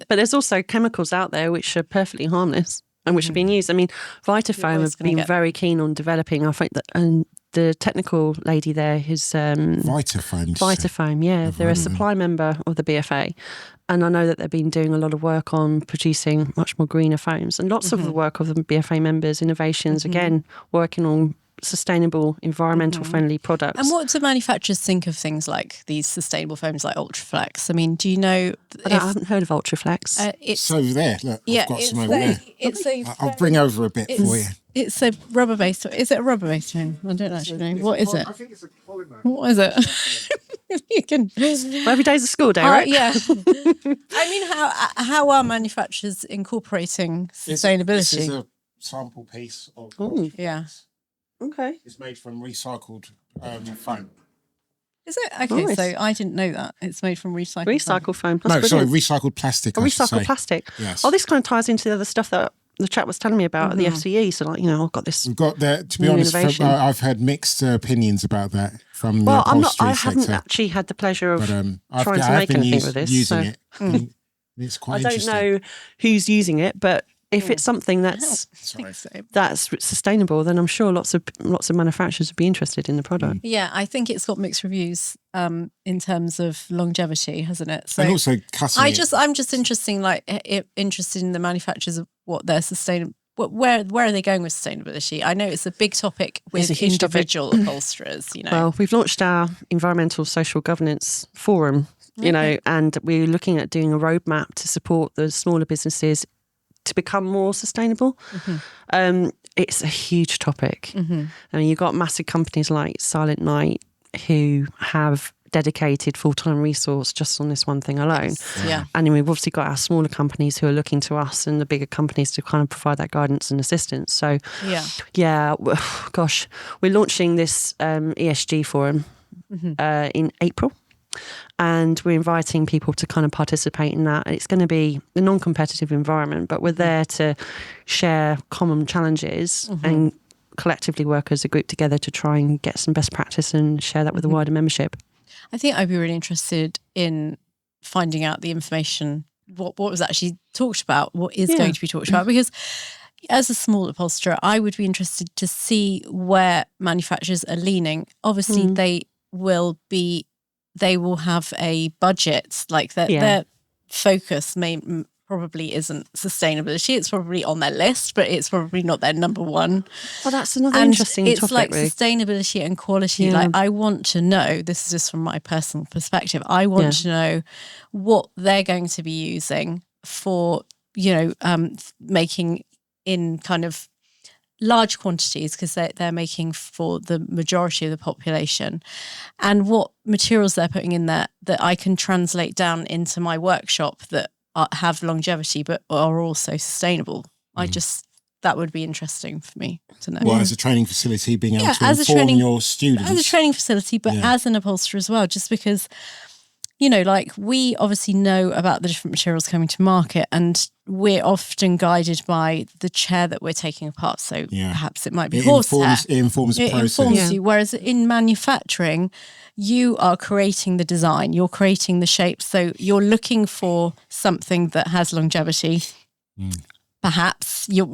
there's also chemicals out there which are perfectly harmless and which are being used. I mean, Vitafoam have been very keen on developing, I think, and the technical lady there who's Vitafoam, yeah. They're a supply member of the BFA. And I know that they've been doing a lot of work on producing much more greener foams. And lots of the work of the BFA members, innovations, again, working on sustainable, environmental friendly products. And what do manufacturers think of things like these sustainable foams like Ultraflex? I mean, do you know? I haven't heard of Ultraflex. It's over there. Look, I've got some over there. I'll bring over a bit for you. It's a rubber-based. Is it a rubber-based foam? I don't actually know. What is it? I think it's a polymer. What is it? You can. Well, every day's a school day, right? Yeah. I mean, how are manufacturers incorporating sustainability? This is a sample piece of. Yeah. Okay. It's made from recycled foam. Is it? Okay, Nice. so I didn't know that. It's made from recycled Recycled foam. That's No, sorry, brilliant. recycled plastic. I should Recycled say. plastic. Yes. Oh, this kind of ties into the other stuff that the chap was telling me about at the FCE. So, like, I've got this. We've got that. To be New honest, innovation. I've heard mixed opinions about that from Well, the upholstery I haven't sector. actually had the pleasure of But trying to I've make been anything with this. using so it. And it's quite I don't interesting. know who's using it, but if it's something I that's think so. sustainable, then I'm sure lots of manufacturers would be interested in the product. Yeah, I think it's got mixed reviews in terms of longevity, hasn't it? So And also cutting I'm just interested in the manufacturers of what their sustainable. Where are they going with sustainability? I know it's a big topic with It's a huge topic. individual upholsterers. Well, we've launched our environmental social governance forum, and we're looking at doing a roadmap to support the smaller businesses to become more sustainable. It's a huge topic. I mean, you've got massive companies like Silent Night who have dedicated full-time resource just on this one thing alone. Yeah. And then we've obviously got our smaller companies who are looking to us and the bigger companies to kind of provide that guidance and assistance. So, gosh, we're launching this ESG forum in April. And we're inviting people to kind of participate in that. It's going to be a non-competitive environment, but we're there to share common challenges and collectively work as a group together to try and get some best practice and share that with the wider membership. I think I'd be really interested in finding out the information, what was actually talked about, what is going to be talked about, because as a small upholsterer, I would be interested to see where manufacturers are leaning. Obviously, they will have a budget, like their focus probably isn't sustainability. It's probably on their list, but it's probably not their number one. Well, that's another And interesting it's topic. like really. sustainability and quality. Yeah. Like, I want to know, this is just from my personal perspective, I want to know what they're going to be using for, making in kind of large quantities, because they're making for the majority of the population, and what materials they're putting in there that I can translate down into my workshop that have longevity but are also sustainable. That would be interesting for me to know. Well, as a training facility, being able to as a inform training- your students. As a training facility, but as an upholsterer as well, just because, like, we obviously know about the different materials coming to market, and we're often guided by the chair that we're taking apart. So perhaps it might be horsehair. It informs the process. It informs you. Whereas in manufacturing, you are creating the design, you're creating the shape. So you're looking for something that has longevity. Perhaps you've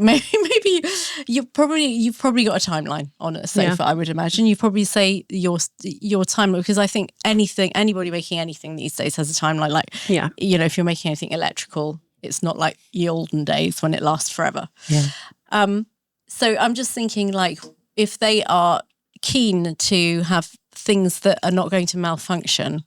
probably got a timeline on a sofa. I would imagine you probably say your timeline, because I think anybody making anything these days has a timeline. Like, if you're making anything electrical, it's not like the olden days when it lasts forever. So I'm just thinking, like, if they are keen to have things that are not going to malfunction,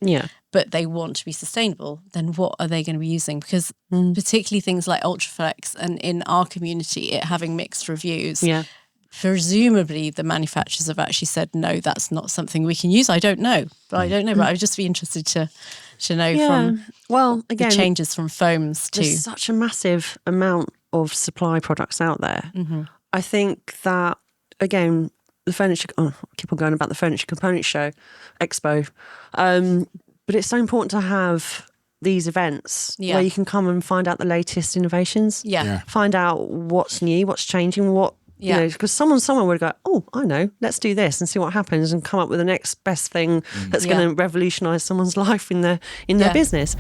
but they want to be sustainable, then what are they going to be using? Because particularly things like Ultraflex, and in our community, it having mixed reviews, presumably the manufacturers have actually said, no, that's not something we can use. I don't know. But I would just be interested to know from again, the changes from foams to... There's such a massive amount of supply products out there. I think that, again, the furniture, I keep on going about the Furniture Component Show, Expo, but it's so important to have these events where you can come and find out the latest innovations, find out what's new, what's changing, because someone would go, oh, I know, let's do this and see what happens, and come up with the next best thing that's going to revolutionise someone's life in their business.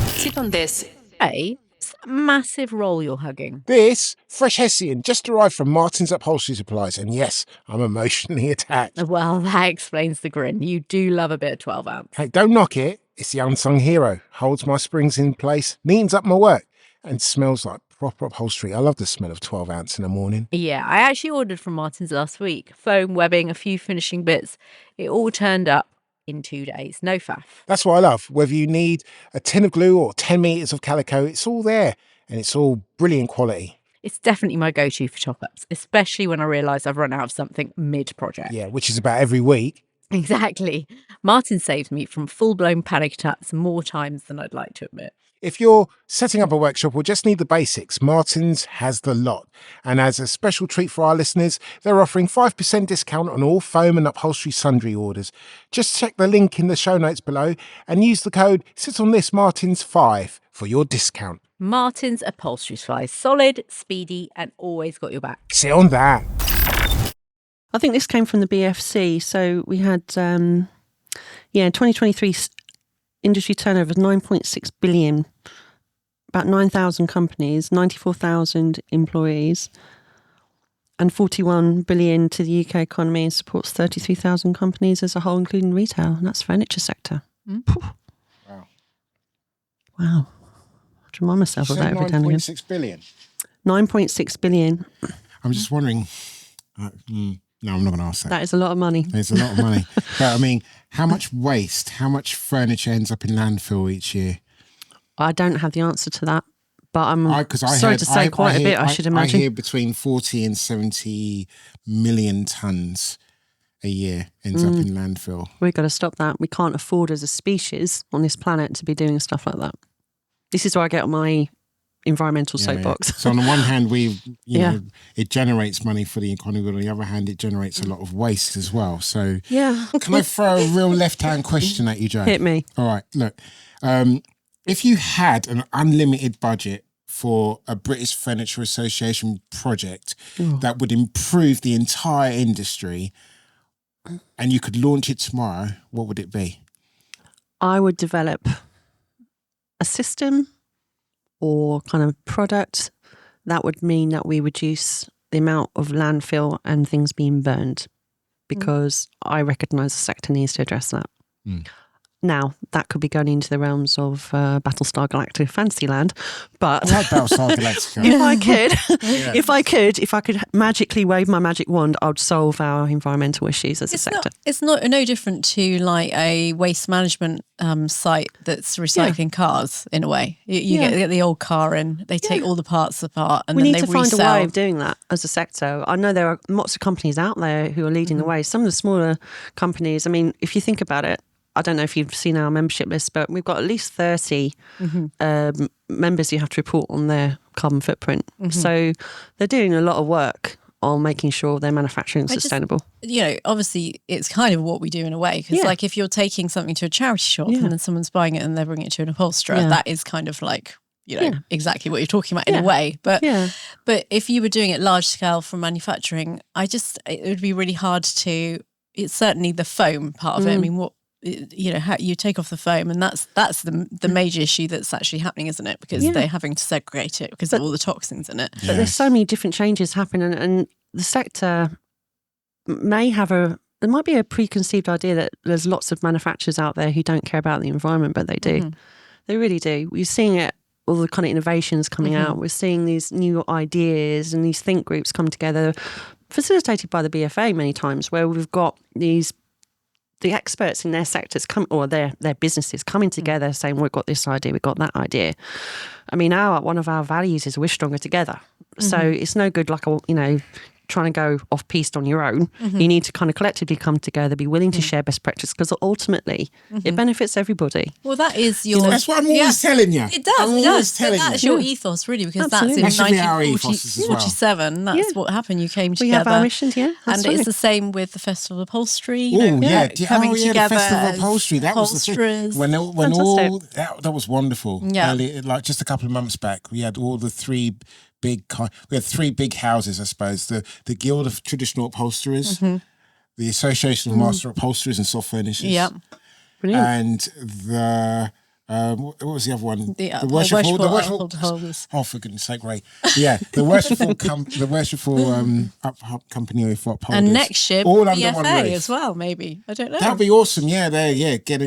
Sit on this. Hey, it's a massive roll you're hugging. This fresh Hessian just arrived from Martin's Upholstery Supplies, and yes, I'm emotionally attached. Well, that explains the grin. You do love a bit of 12 ounce. Hey, don't knock it. It's the unsung hero. Holds my springs in place, neatens up my work, and smells like proper upholstery. I love the smell of 12 ounce in the morning. Yeah, I actually ordered from Martin's last week. Foam, webbing, a few finishing bits. It all turned up in 2 days. No faff. That's what I love. Whether you need a tin of glue or 10 metres of calico, it's all there, and it's all brilliant quality. It's definitely my go-to for top-ups, especially when I realise I've run out of something mid-project. Yeah, which is about every week. Exactly. Martin saved me from full-blown panic attacks more times than I'd like to admit. If you're setting up a workshop or just need the basics, Martin's has the lot. And as a special treat for our listeners, they're offering 5% discount on all foam and upholstery sundry orders. Just check the link in the show notes below and use the code SITONTHIS Martins5 for your discount. Martin's Upholstery Supplies. Solid, speedy, and always got your back. Sit on that. I think this came from the BFC. So we had, 2023 industry turnover of 9.6 billion, about 9,000 companies, 94,000 employees, and 41 billion to the UK economy, and supports 33,000 companies as a whole, including retail. And that's furniture sector. Wow. Wow. I have to remind myself of that every time again. 9.6 billion. 9.6 billion. I'm just wondering. No, I'm not going to ask that. That is a lot of money. It's a lot of money. But I mean, how much waste, how much furniture ends up in landfill each year? I don't have the answer to that, but I'm sorry to say quite a bit, I should imagine. I hear between 40 and 70 million tonnes a year ends up in landfill. We've got to stop that. We can't afford as a species on this planet to be doing stuff like that. This is where I get on my environmental soapbox. So on the one hand, it generates money for the economy, but on the other hand, it generates a lot of waste as well. So can I throw a real left-hand question at you, Jo? Hit me. All right, look. If you had an unlimited budget for a British Furniture Association project that would improve the entire industry and you could launch it tomorrow, what would it be? I would develop a system or kind of product that would mean that we reduce the amount of landfill and things being burned, because I recognise the sector needs to address that. Now, that could be going into the realms of Battlestar Galactica Fantasyland, but I like Battlestar Galactica. if I could magically wave my magic wand, I'd solve our environmental issues as a sector. It's no different to like a waste management site that's recycling cars in a way. You get the old car and they take all the parts apart and we then need they to find resell. a way of doing that as a sector. I know there are lots of companies out there who are leading the way. Some of the smaller companies, I mean, if you think about it, I don't know if you've seen our membership list, but we've got at least 30 members who have to report on their carbon footprint. So they're doing a lot of work on making sure their manufacturing is sustainable. Obviously it's kind of what we do in a way, because like if you're taking something to a charity shop and then someone's buying it and they're bringing it to an upholsterer, that is kind of like, exactly what you're talking about in a way. But if you were doing it large scale from manufacturing, it would be really hard to, it's certainly the foam part of it. I mean, how you take off the foam, and that's the major issue that's actually happening, isn't it? Because they're having to segregate it because of all the toxins in it. But there's so many different changes happening, and the sector there might be a preconceived idea that there's lots of manufacturers out there who don't care about the environment, but they do. They really do. We're seeing it, all the kind of innovations coming out. We're seeing these new ideas and these think groups come together, facilitated by the BFA many times, where we've got the experts in their sectors or their businesses coming together saying, we've got this idea, we've got that idea. I mean, one of our values is we're stronger together. So it's no good trying to go off-piste on your own. You need to kind of collectively come together, be willing to share best practice, because ultimately it benefits everybody. Well, that is your... That's what I'm always telling you. It does. That's your ethos, really, because Absolutely. that's in That should be our ethos as well. 1947. That's what happened. You came together. We have our missions, and it's the same with the Festival of Upholstery. Coming together. The Festival of as Upholstery. That was the thing. When that was wonderful. Yeah. Like just a couple of months back, we had all the three big houses, I suppose. The Guild of Traditional Upholsterers, the Association of Master Upholsterers and Soft Furnishers. Yeah. Brilliant. And the what was the other one? The worshipful holders. Oh, for goodness sake, Ray! Yeah, the worshipful company for upholders. And next year, all under one BFA roof as well. Maybe, I don't know. That'd be awesome. Yeah, get.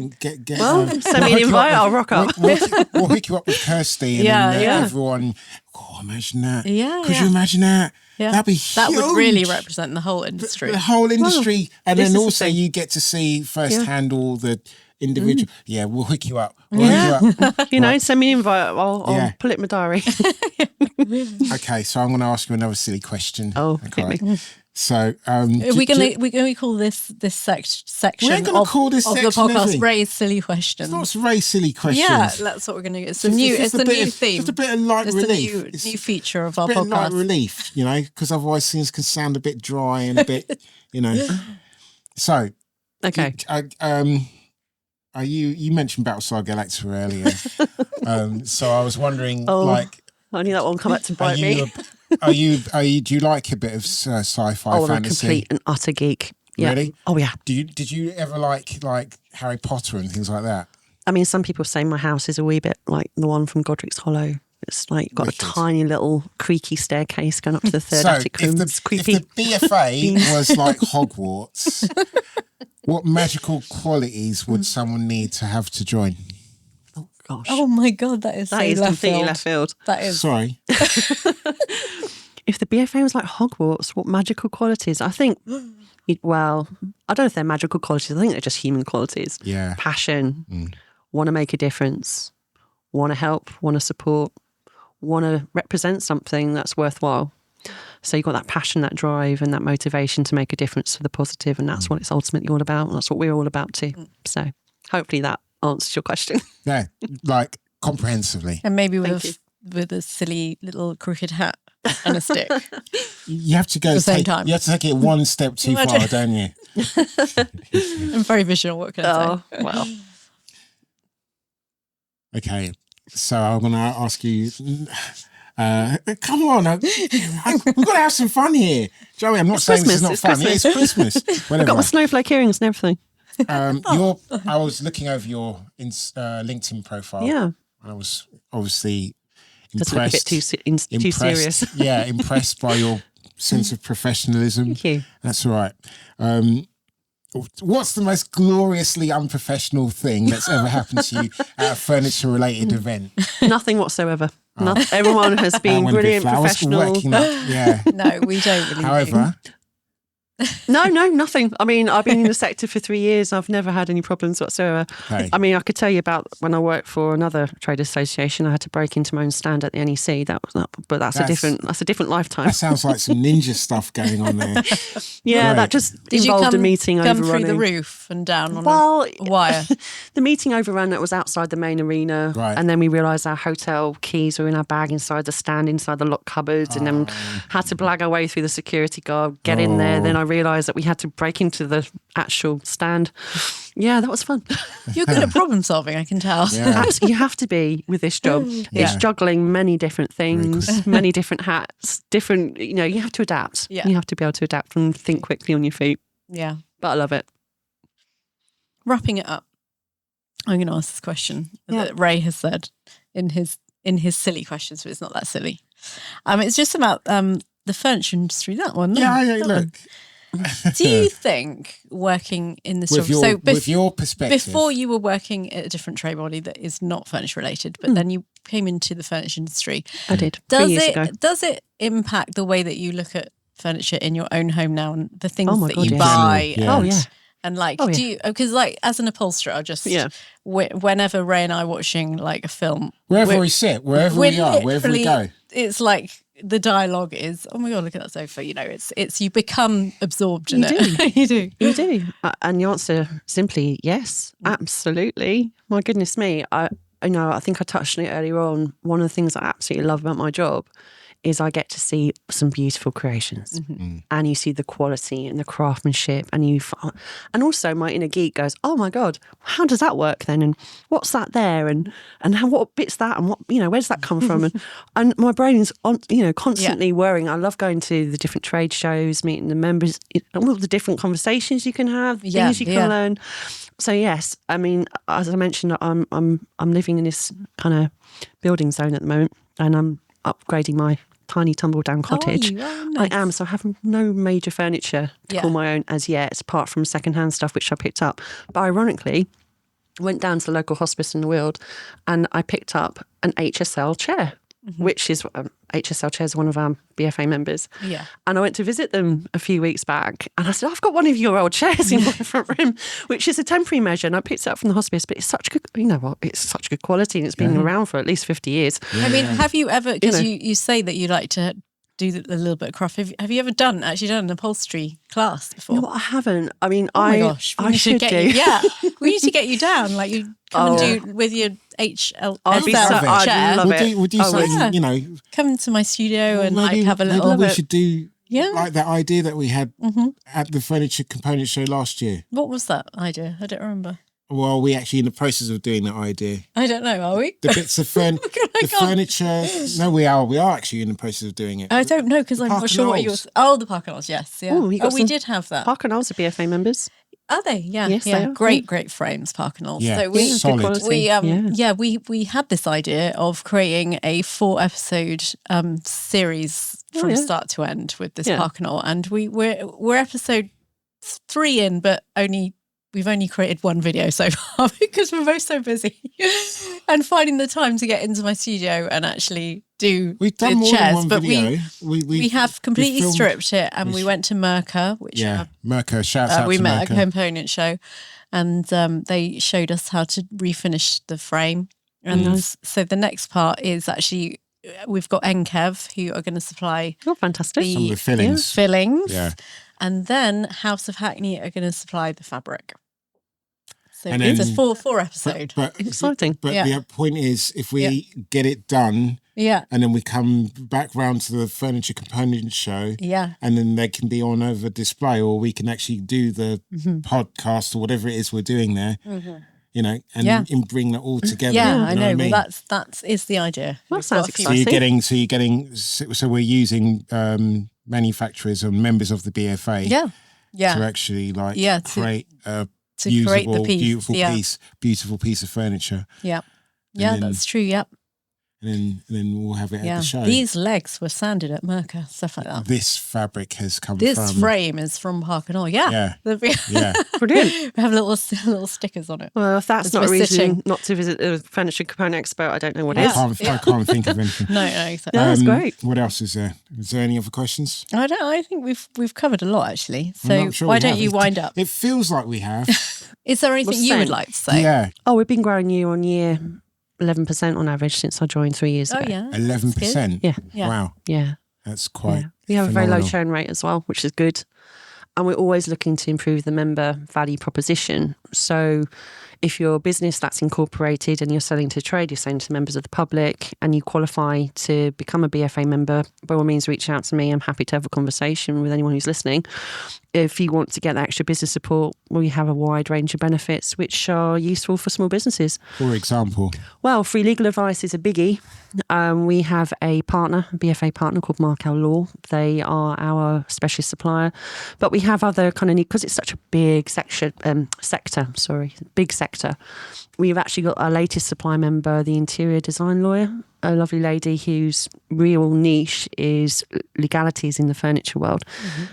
Well, send me an invite. I'll rock up. We'll hook you up with Kirsty and everyone. Oh, imagine that. Yeah. Could you imagine that? Yeah. That'd be huge. That would really represent the whole industry. The whole industry. And then this is also the thing. you get to see firsthand all the individual. Yeah, we'll hook you up. We'll hook you up. You know, send me an invite. I'll pull it in my diary. Okay, so I'm going to ask you another silly question. Oh, okay. hit me. So, we're gonna call this section we're gonna call this of the section, podcast Ray's silly questions. It's not Ray's silly questions. Yeah, that's what we're gonna do. It's a new theme. Just a bit of light It's relief. It's a new feature of our bit podcast. Of light relief, you know, because otherwise things can sound a bit dry and a bit, you know. So, okay. You mentioned Battlestar Galactica earlier, so I was wondering, I knew that one come back to bite me. Do you like a bit of sci-fi fantasy? I'm a complete and utter geek. Yeah. Really? Oh yeah. Did you ever like Harry Potter and things like that? I mean, some people say my house is a wee bit like the one from Godric's Hollow. It's like got Wicked. a tiny little creaky staircase going up to the third attic room. It's creepy. If the BFA was like Hogwarts, what magical qualities would someone need to have to join? Oh gosh. Oh my god, that is completely left field. That is. Sorry. If the BFA was like Hogwarts, what magical qualities? I think, I don't know if they're magical qualities. I think they're just human qualities. Yeah. Passion, want to make a difference, want to help, want to support, want to represent something that's worthwhile. So you've got that passion, that drive and that motivation to make a difference for the positive, and that's what it's ultimately all about. And that's what we're all about too. So hopefully that answers your question. Yeah, like comprehensively. And maybe with a silly little crooked hat and a stick. You have to go. At the same time. You have to take it one step too far, don't you? I'm very visual. What can I say? Oh, well. Okay, so I'm going to ask you. Come on, we've got to have some fun here, Joey. I'm not saying Christmas, this is not fun. Christmas. Yeah, it's Christmas. I've got my snowflake earrings and everything. I was looking over your LinkedIn profile. Yeah. I was obviously Doesn't look a bit too serious. Yeah, impressed by your sense of professionalism. Thank you. That's all right. What's the most gloriously unprofessional thing that's ever happened to you at a furniture-related event? Nothing whatsoever. Everyone has been brilliant, professional. Yeah. No, we don't believe However, No, nothing. I mean, I've been in the sector for 3 years. I've never had any problems whatsoever. Okay. I mean, I could tell you about when I worked for another trade association. I had to break into my own stand at the NEC. But that's a different lifetime. that sounds like some ninja stuff going on there. Yeah, Right. that just Did you involved come, a meeting come overrunning. through the roof and down on Well, a wire? The meeting overrun that was outside the main arena, Right. and then we realised our hotel keys were in our bag inside the stand, inside the locked cupboards, and then had to blag our way through the security guard, get in there. Then I realised that we had to break into the actual stand. Yeah, that was fun. You're good at problem solving, I can tell. Yeah. You have to be with this job. It's juggling many different things, many different hats, different, you have to adapt. Yeah. You have to be able to adapt and think quickly on your feet. Yeah. But I love it. Wrapping it up, I'm going to ask this question that Ray has said in his silly questions, but it's not that silly. It's just about the furniture industry. That one. Look. Do you think working in this job, with your perspective, before you were working at a different trade body that is not furniture related, but then you came into the furniture industry? I did 3 years ago. Does it impact the way that you look at furniture in your own home now and the things that God, you yes. buy? Yeah. Oh, yeah. And do you, because as an upholsterer, I just, whenever Ray and I are watching like a film, wherever we sit, wherever we are, wherever we go, it's like the dialogue is, oh my God, look at that sofa. It's you become absorbed in it. You do. You do. And the answer simply, yes, absolutely. My goodness me. I think I touched on it earlier on. One of the things I absolutely love about my job is I get to see some beautiful creations, and you see the quality and the craftsmanship, and also my inner geek goes, oh my God, how does that work then? And what's that there? And what bit's that? And what, where does that come from? And my brain's on, constantly worrying. I love going to the different trade shows, meeting the members, all the different conversations you can have, things you can learn. So yes, I mean, as I mentioned, I'm living in this kind of building zone at the moment, and I'm upgrading my tiny tumble down cottage. Oh, nice. I am, so I have no major furniture to call my own as yet, apart from secondhand stuff which I picked up. But ironically, went down to the local hospice in the Weald and I picked up an HSL chair. which is HSL Chairs, one of our BFA members. Yeah. And I went to visit them a few weeks back, and I said, I've got one of your old chairs in my front room, which is a temporary measure, and I picked it up from the hospice, but it's such good, you know what, it's such good quality, and it's been around for at least 50 years. I mean, have you ever, because You know. you say that you like to do a little bit of craft, have you ever done an upholstery class before? No, I haven't. I mean, Oh my gosh, we I need to should get do. you, yeah, we need to get you down. Like you come and do with your HL I'd be so, I'd chair. love it. We'll do I would. something, you know. Come into my studio and maybe, like have a maybe little. we should do Yeah. like that idea that we had at the Furniture Component Show last year. What was that idea? I don't remember. Well, we're actually in the process of doing that idea. I don't know. Are we? The bits of furniture. No, we are. We are actually in the process of doing it. I don't know because I'm Park not and sure what Knowles. yours. Oh, the Park and Knowles, yes, yeah. Oh, you got we some did have that. Park and Knowles are BFA members. Are they? Yeah, Yes, yeah. they are. Great frames, Park and Knowles. Yeah, So we solid. quality. we had this idea of creating a 4-episode series from yeah. start to end with this Yeah. Park and Knowles, and we're episode 3 in, but we've only created one video so far because we're both so busy and finding the time to get into my studio and actually do We've done the more chairs. than one But video. we have completely filmed- stripped it, and we went to Merca, which Yeah, Merca. Shouts out we to met Merca. a component show, and they showed us how to refinish the frame. And so the next part is actually we've got NKEV who are going to supply Oh, fantastic. the Some of the fillings. fillings, Yeah. and then House of Hackney are going to supply the fabric. So And it's a then- four episode. But Exciting. But Yeah. the point is, if we get it done, Yeah, and then we come back round to the Furniture Component Show, yeah, and then they can be on over display, or we can actually do the Mm-hmm. podcast or whatever it is we're doing there, you know, and, Yeah. and bring that all together. yeah. you I know know. what I mean? Well, that is the idea. That We've sounds got a few- exciting. So you're getting, so we're using manufacturers and members of the BFA Yeah, yeah. to actually like Yeah, to- create a to create the usable, piece. beautiful piece of furniture, Yeah, yeah. then- That's true. Yeah, and then we'll have it at yeah. the show. These legs were sanded at Merca, stuff like that. This fabric has come This from frame is from Park and All. Yeah, Yeah. The- yeah. Brilliant. we have little stickers on it. Well, if that's As not a we're reason sitting. not to visit the Furniture Component Expo, I don't know what Yeah. is. I can't think of anything. No, exactly. Yeah, that's great. What else is there? Is there any other questions? I think we've covered a lot actually. I'm So not sure why we don't have. you wind up? It feels like we have. Is there anything What's you would saying? like to say? Yeah, Oh, we've been growing year on year, 11% on average since I joined 3 years Oh ago. yeah. 11%. Yeah. Yeah. Wow, Yeah. that's quite. Yeah. We have a very low phenomenal. churn rate as well, which is good. And we're always looking to improve the member value proposition. So if you're a business that's incorporated and you're selling to trade, you're selling to members of the public, and you qualify to become a BFA member, by all means, reach out to me. I'm happy to have a conversation with anyone who's listening. If you want to get that extra business support, we have a wide range of benefits which are useful for small businesses. For example, Well, free legal advice is a biggie. We have a partner, a BFA partner called Markel Law. They are our specialist supplier. But we have other kind of need, because it's such a big sector. We've actually got our latest supply member, the interior design lawyer, a lovely lady whose real niche is legalities in the furniture world.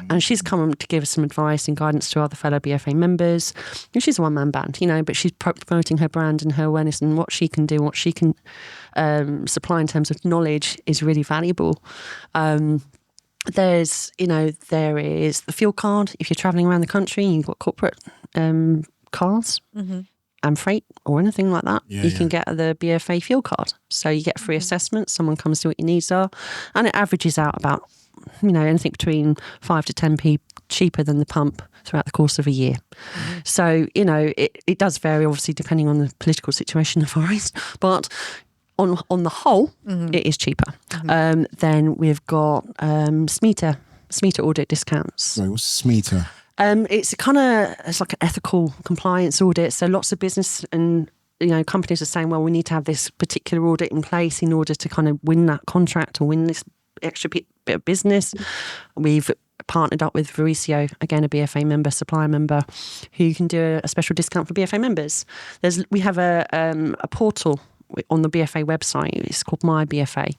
And she's come to give us some advice and guidance to other fellow BFA members. And she's a one-man band, but she's promoting her brand and her awareness, and what she can do, what she can supply in terms of knowledge is really valuable. There is the fuel card. If you're travelling around the country and you've got corporate cars and freight or anything like that, you can get the BFA fuel card. So you get free assessments. Someone comes to what your needs are, and it averages out about anything between 5 to 10p cheaper than the pump throughout the course of a year. So it does vary, obviously, depending on the political situation of Far East, but on the whole, it is cheaper. Then we've got SMETA audit discounts. sorry, what's SMETA? It's like an ethical compliance audit. So lots of business and companies are saying, well, we need to have this particular audit in place in order to kind of win that contract or win this extra bit of business. We've partnered up with Vericio, again a BFA member, supplier member, who can do a special discount for BFA members. We have a portal on the BFA website. It's called My BFA,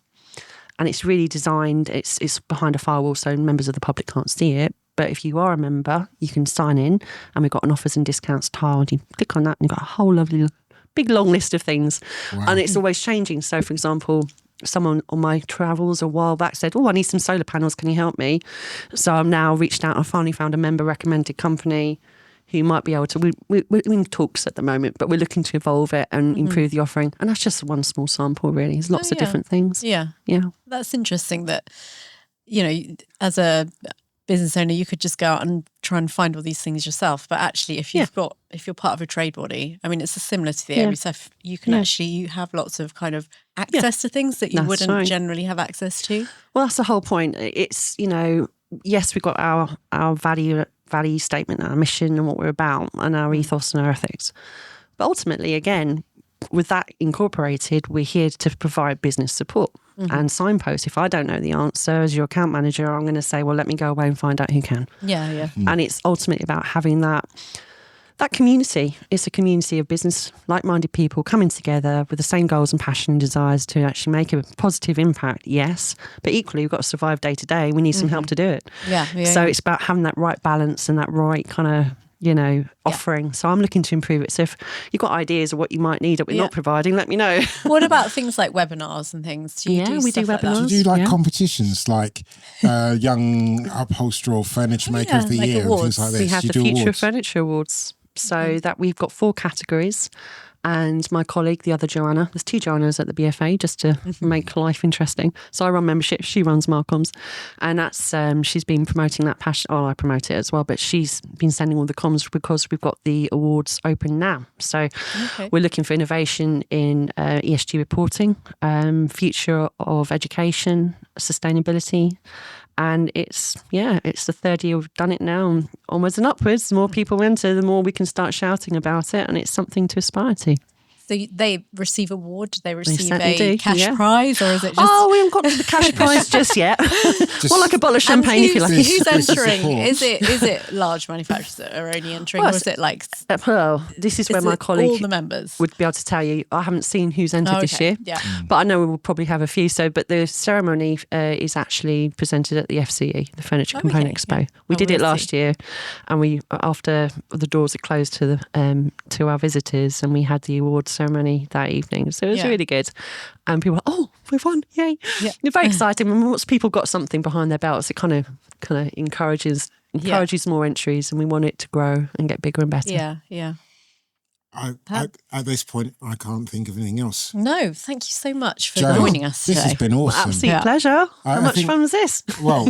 and it's really designed. It's behind a firewall, so members of the public can't see it. But if you are a member, you can sign in, and we've got an offers and discounts tile. And you click on that, and you've got a whole lovely big long list of things, and it's always changing. So, for example, someone on my travels a while back said, I need some solar panels. Can you help me? So I'm now reached out. I finally found a member recommended company who might be able to, we're in talks at the moment, but we're looking to evolve it and improve the offering. And that's just one small sample, really. There's lots of different things. Yeah. Yeah. That's interesting that, as a business owner, you could just go out and try and find all these things yourself. But actually, if you're part of a trade body, I mean, it's similar to the area stuff. You can you have lots of kind of access to things that you wouldn't generally have access to. Well, that's the whole point. It's, yes, we've got our value statement, our mission and what we're about and our ethos and our ethics. But ultimately, again, with that incorporated, we're here to provide business support and signpost. If I don't know the answer as your account manager, I'm going to say, well, let me go away and find out who can. Yeah. And it's ultimately about having that community. It's a community of business, like-minded people coming together with the same goals and passion and desires to actually make a positive impact, yes. But equally, we've got to survive day to day. We need some help to do it. So it's about having that right balance and that right kind of, offering. So I'm looking to improve it. So if you've got ideas of what you might need that we're not providing, let me know. What about things like webinars and things? Do you do we do stuff webinars. Like that? Do you do competitions like Young Upholsterer or Furniture Maker of the like Year awards. and things like this? We have you the do Future of awards? Furniture Awards. So that we've got 4 categories. And my colleague, the other Joanna, there's 2 Joannas at the BFA just to make life interesting. So I run membership, she runs Marcoms. And that's, she's been promoting that passion. Oh, I promote it as well, but she's been sending all the comms because we've got the awards open now. So we're looking for innovation in ESG reporting, future of education, sustainability. And it's the 3rd year we've done it now, and onwards and upwards. The more people enter, the more we can start shouting about it, and it's something to aspire to. So they receive award? Do they receive certainly a do, cash prize, or is it just? Oh, we haven't got to the cash prize just yet. More like a bottle of champagne, if you like. Who's entering? support. Is it large manufacturers that are only entering, or is it like? Well, this is where my it colleague all the members would be able to tell you. I haven't seen who's entered this year, but I know we will probably have a few. So, but the ceremony is actually presented at the FCE, the Furniture Component Expo. We did it last year, and we after the doors are closed to our visitors, and we had the award ceremony that evening. So it was really good, and people were, oh, we've won, yay! Yeah. They're very exciting. And once people got something behind their belts, it kind of encourages more entries, and we want it to grow and get bigger and better. Yeah. At this point, I can't think of anything else. No, thank you so much for Jo, joining us today. This has been awesome. Absolute pleasure. How much fun was this? Well,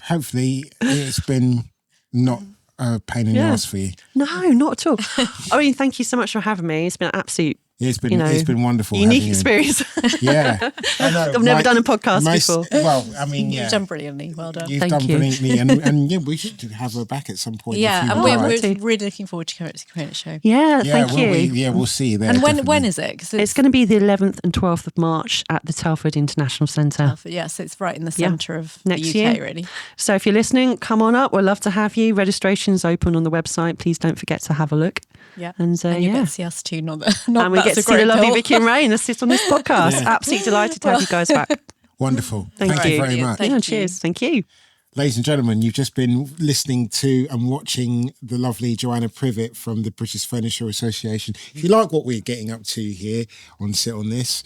hopefully it's been not a pain in the ass for you. No, not at all. I mean, thank you so much for having me. It's been an absolute It's been wonderful. unique experience. Yeah. I know. I've never done a podcast before. Well, I mean, You've done brilliantly. Well done. You've Thank done you. brilliantly. And we should have her back at some point. Yeah, if and you we're like. really looking forward to coming to the Component Show. Yeah, thank you. We'll see you there. And when definitely. is it? 'Cause It's going to be the 11th and 12th of March at the Telford International Centre. Yes, it's right in the centre of Next the UK, year. really. So if you're listening, come on up. We'd love to have you. Registration's open on the website. Please don't forget to have a look. Yeah, And you get to see us too. and we get to see the lovely Vicky and Ray and assist on this podcast. Absolutely delighted to have you guys back. Wonderful. Thank you. very much. Thank you. Cheers. Thank you. Ladies and gentlemen, you've just been listening to and watching the lovely Joanna Privett from the British Furniture Association. If you like what we're getting up to here on Sit On This,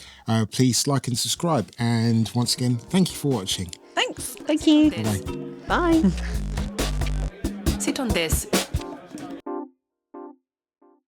please like and subscribe. And once again, thank you for watching. Thanks. Thank you. Bye. Bye. Sit on This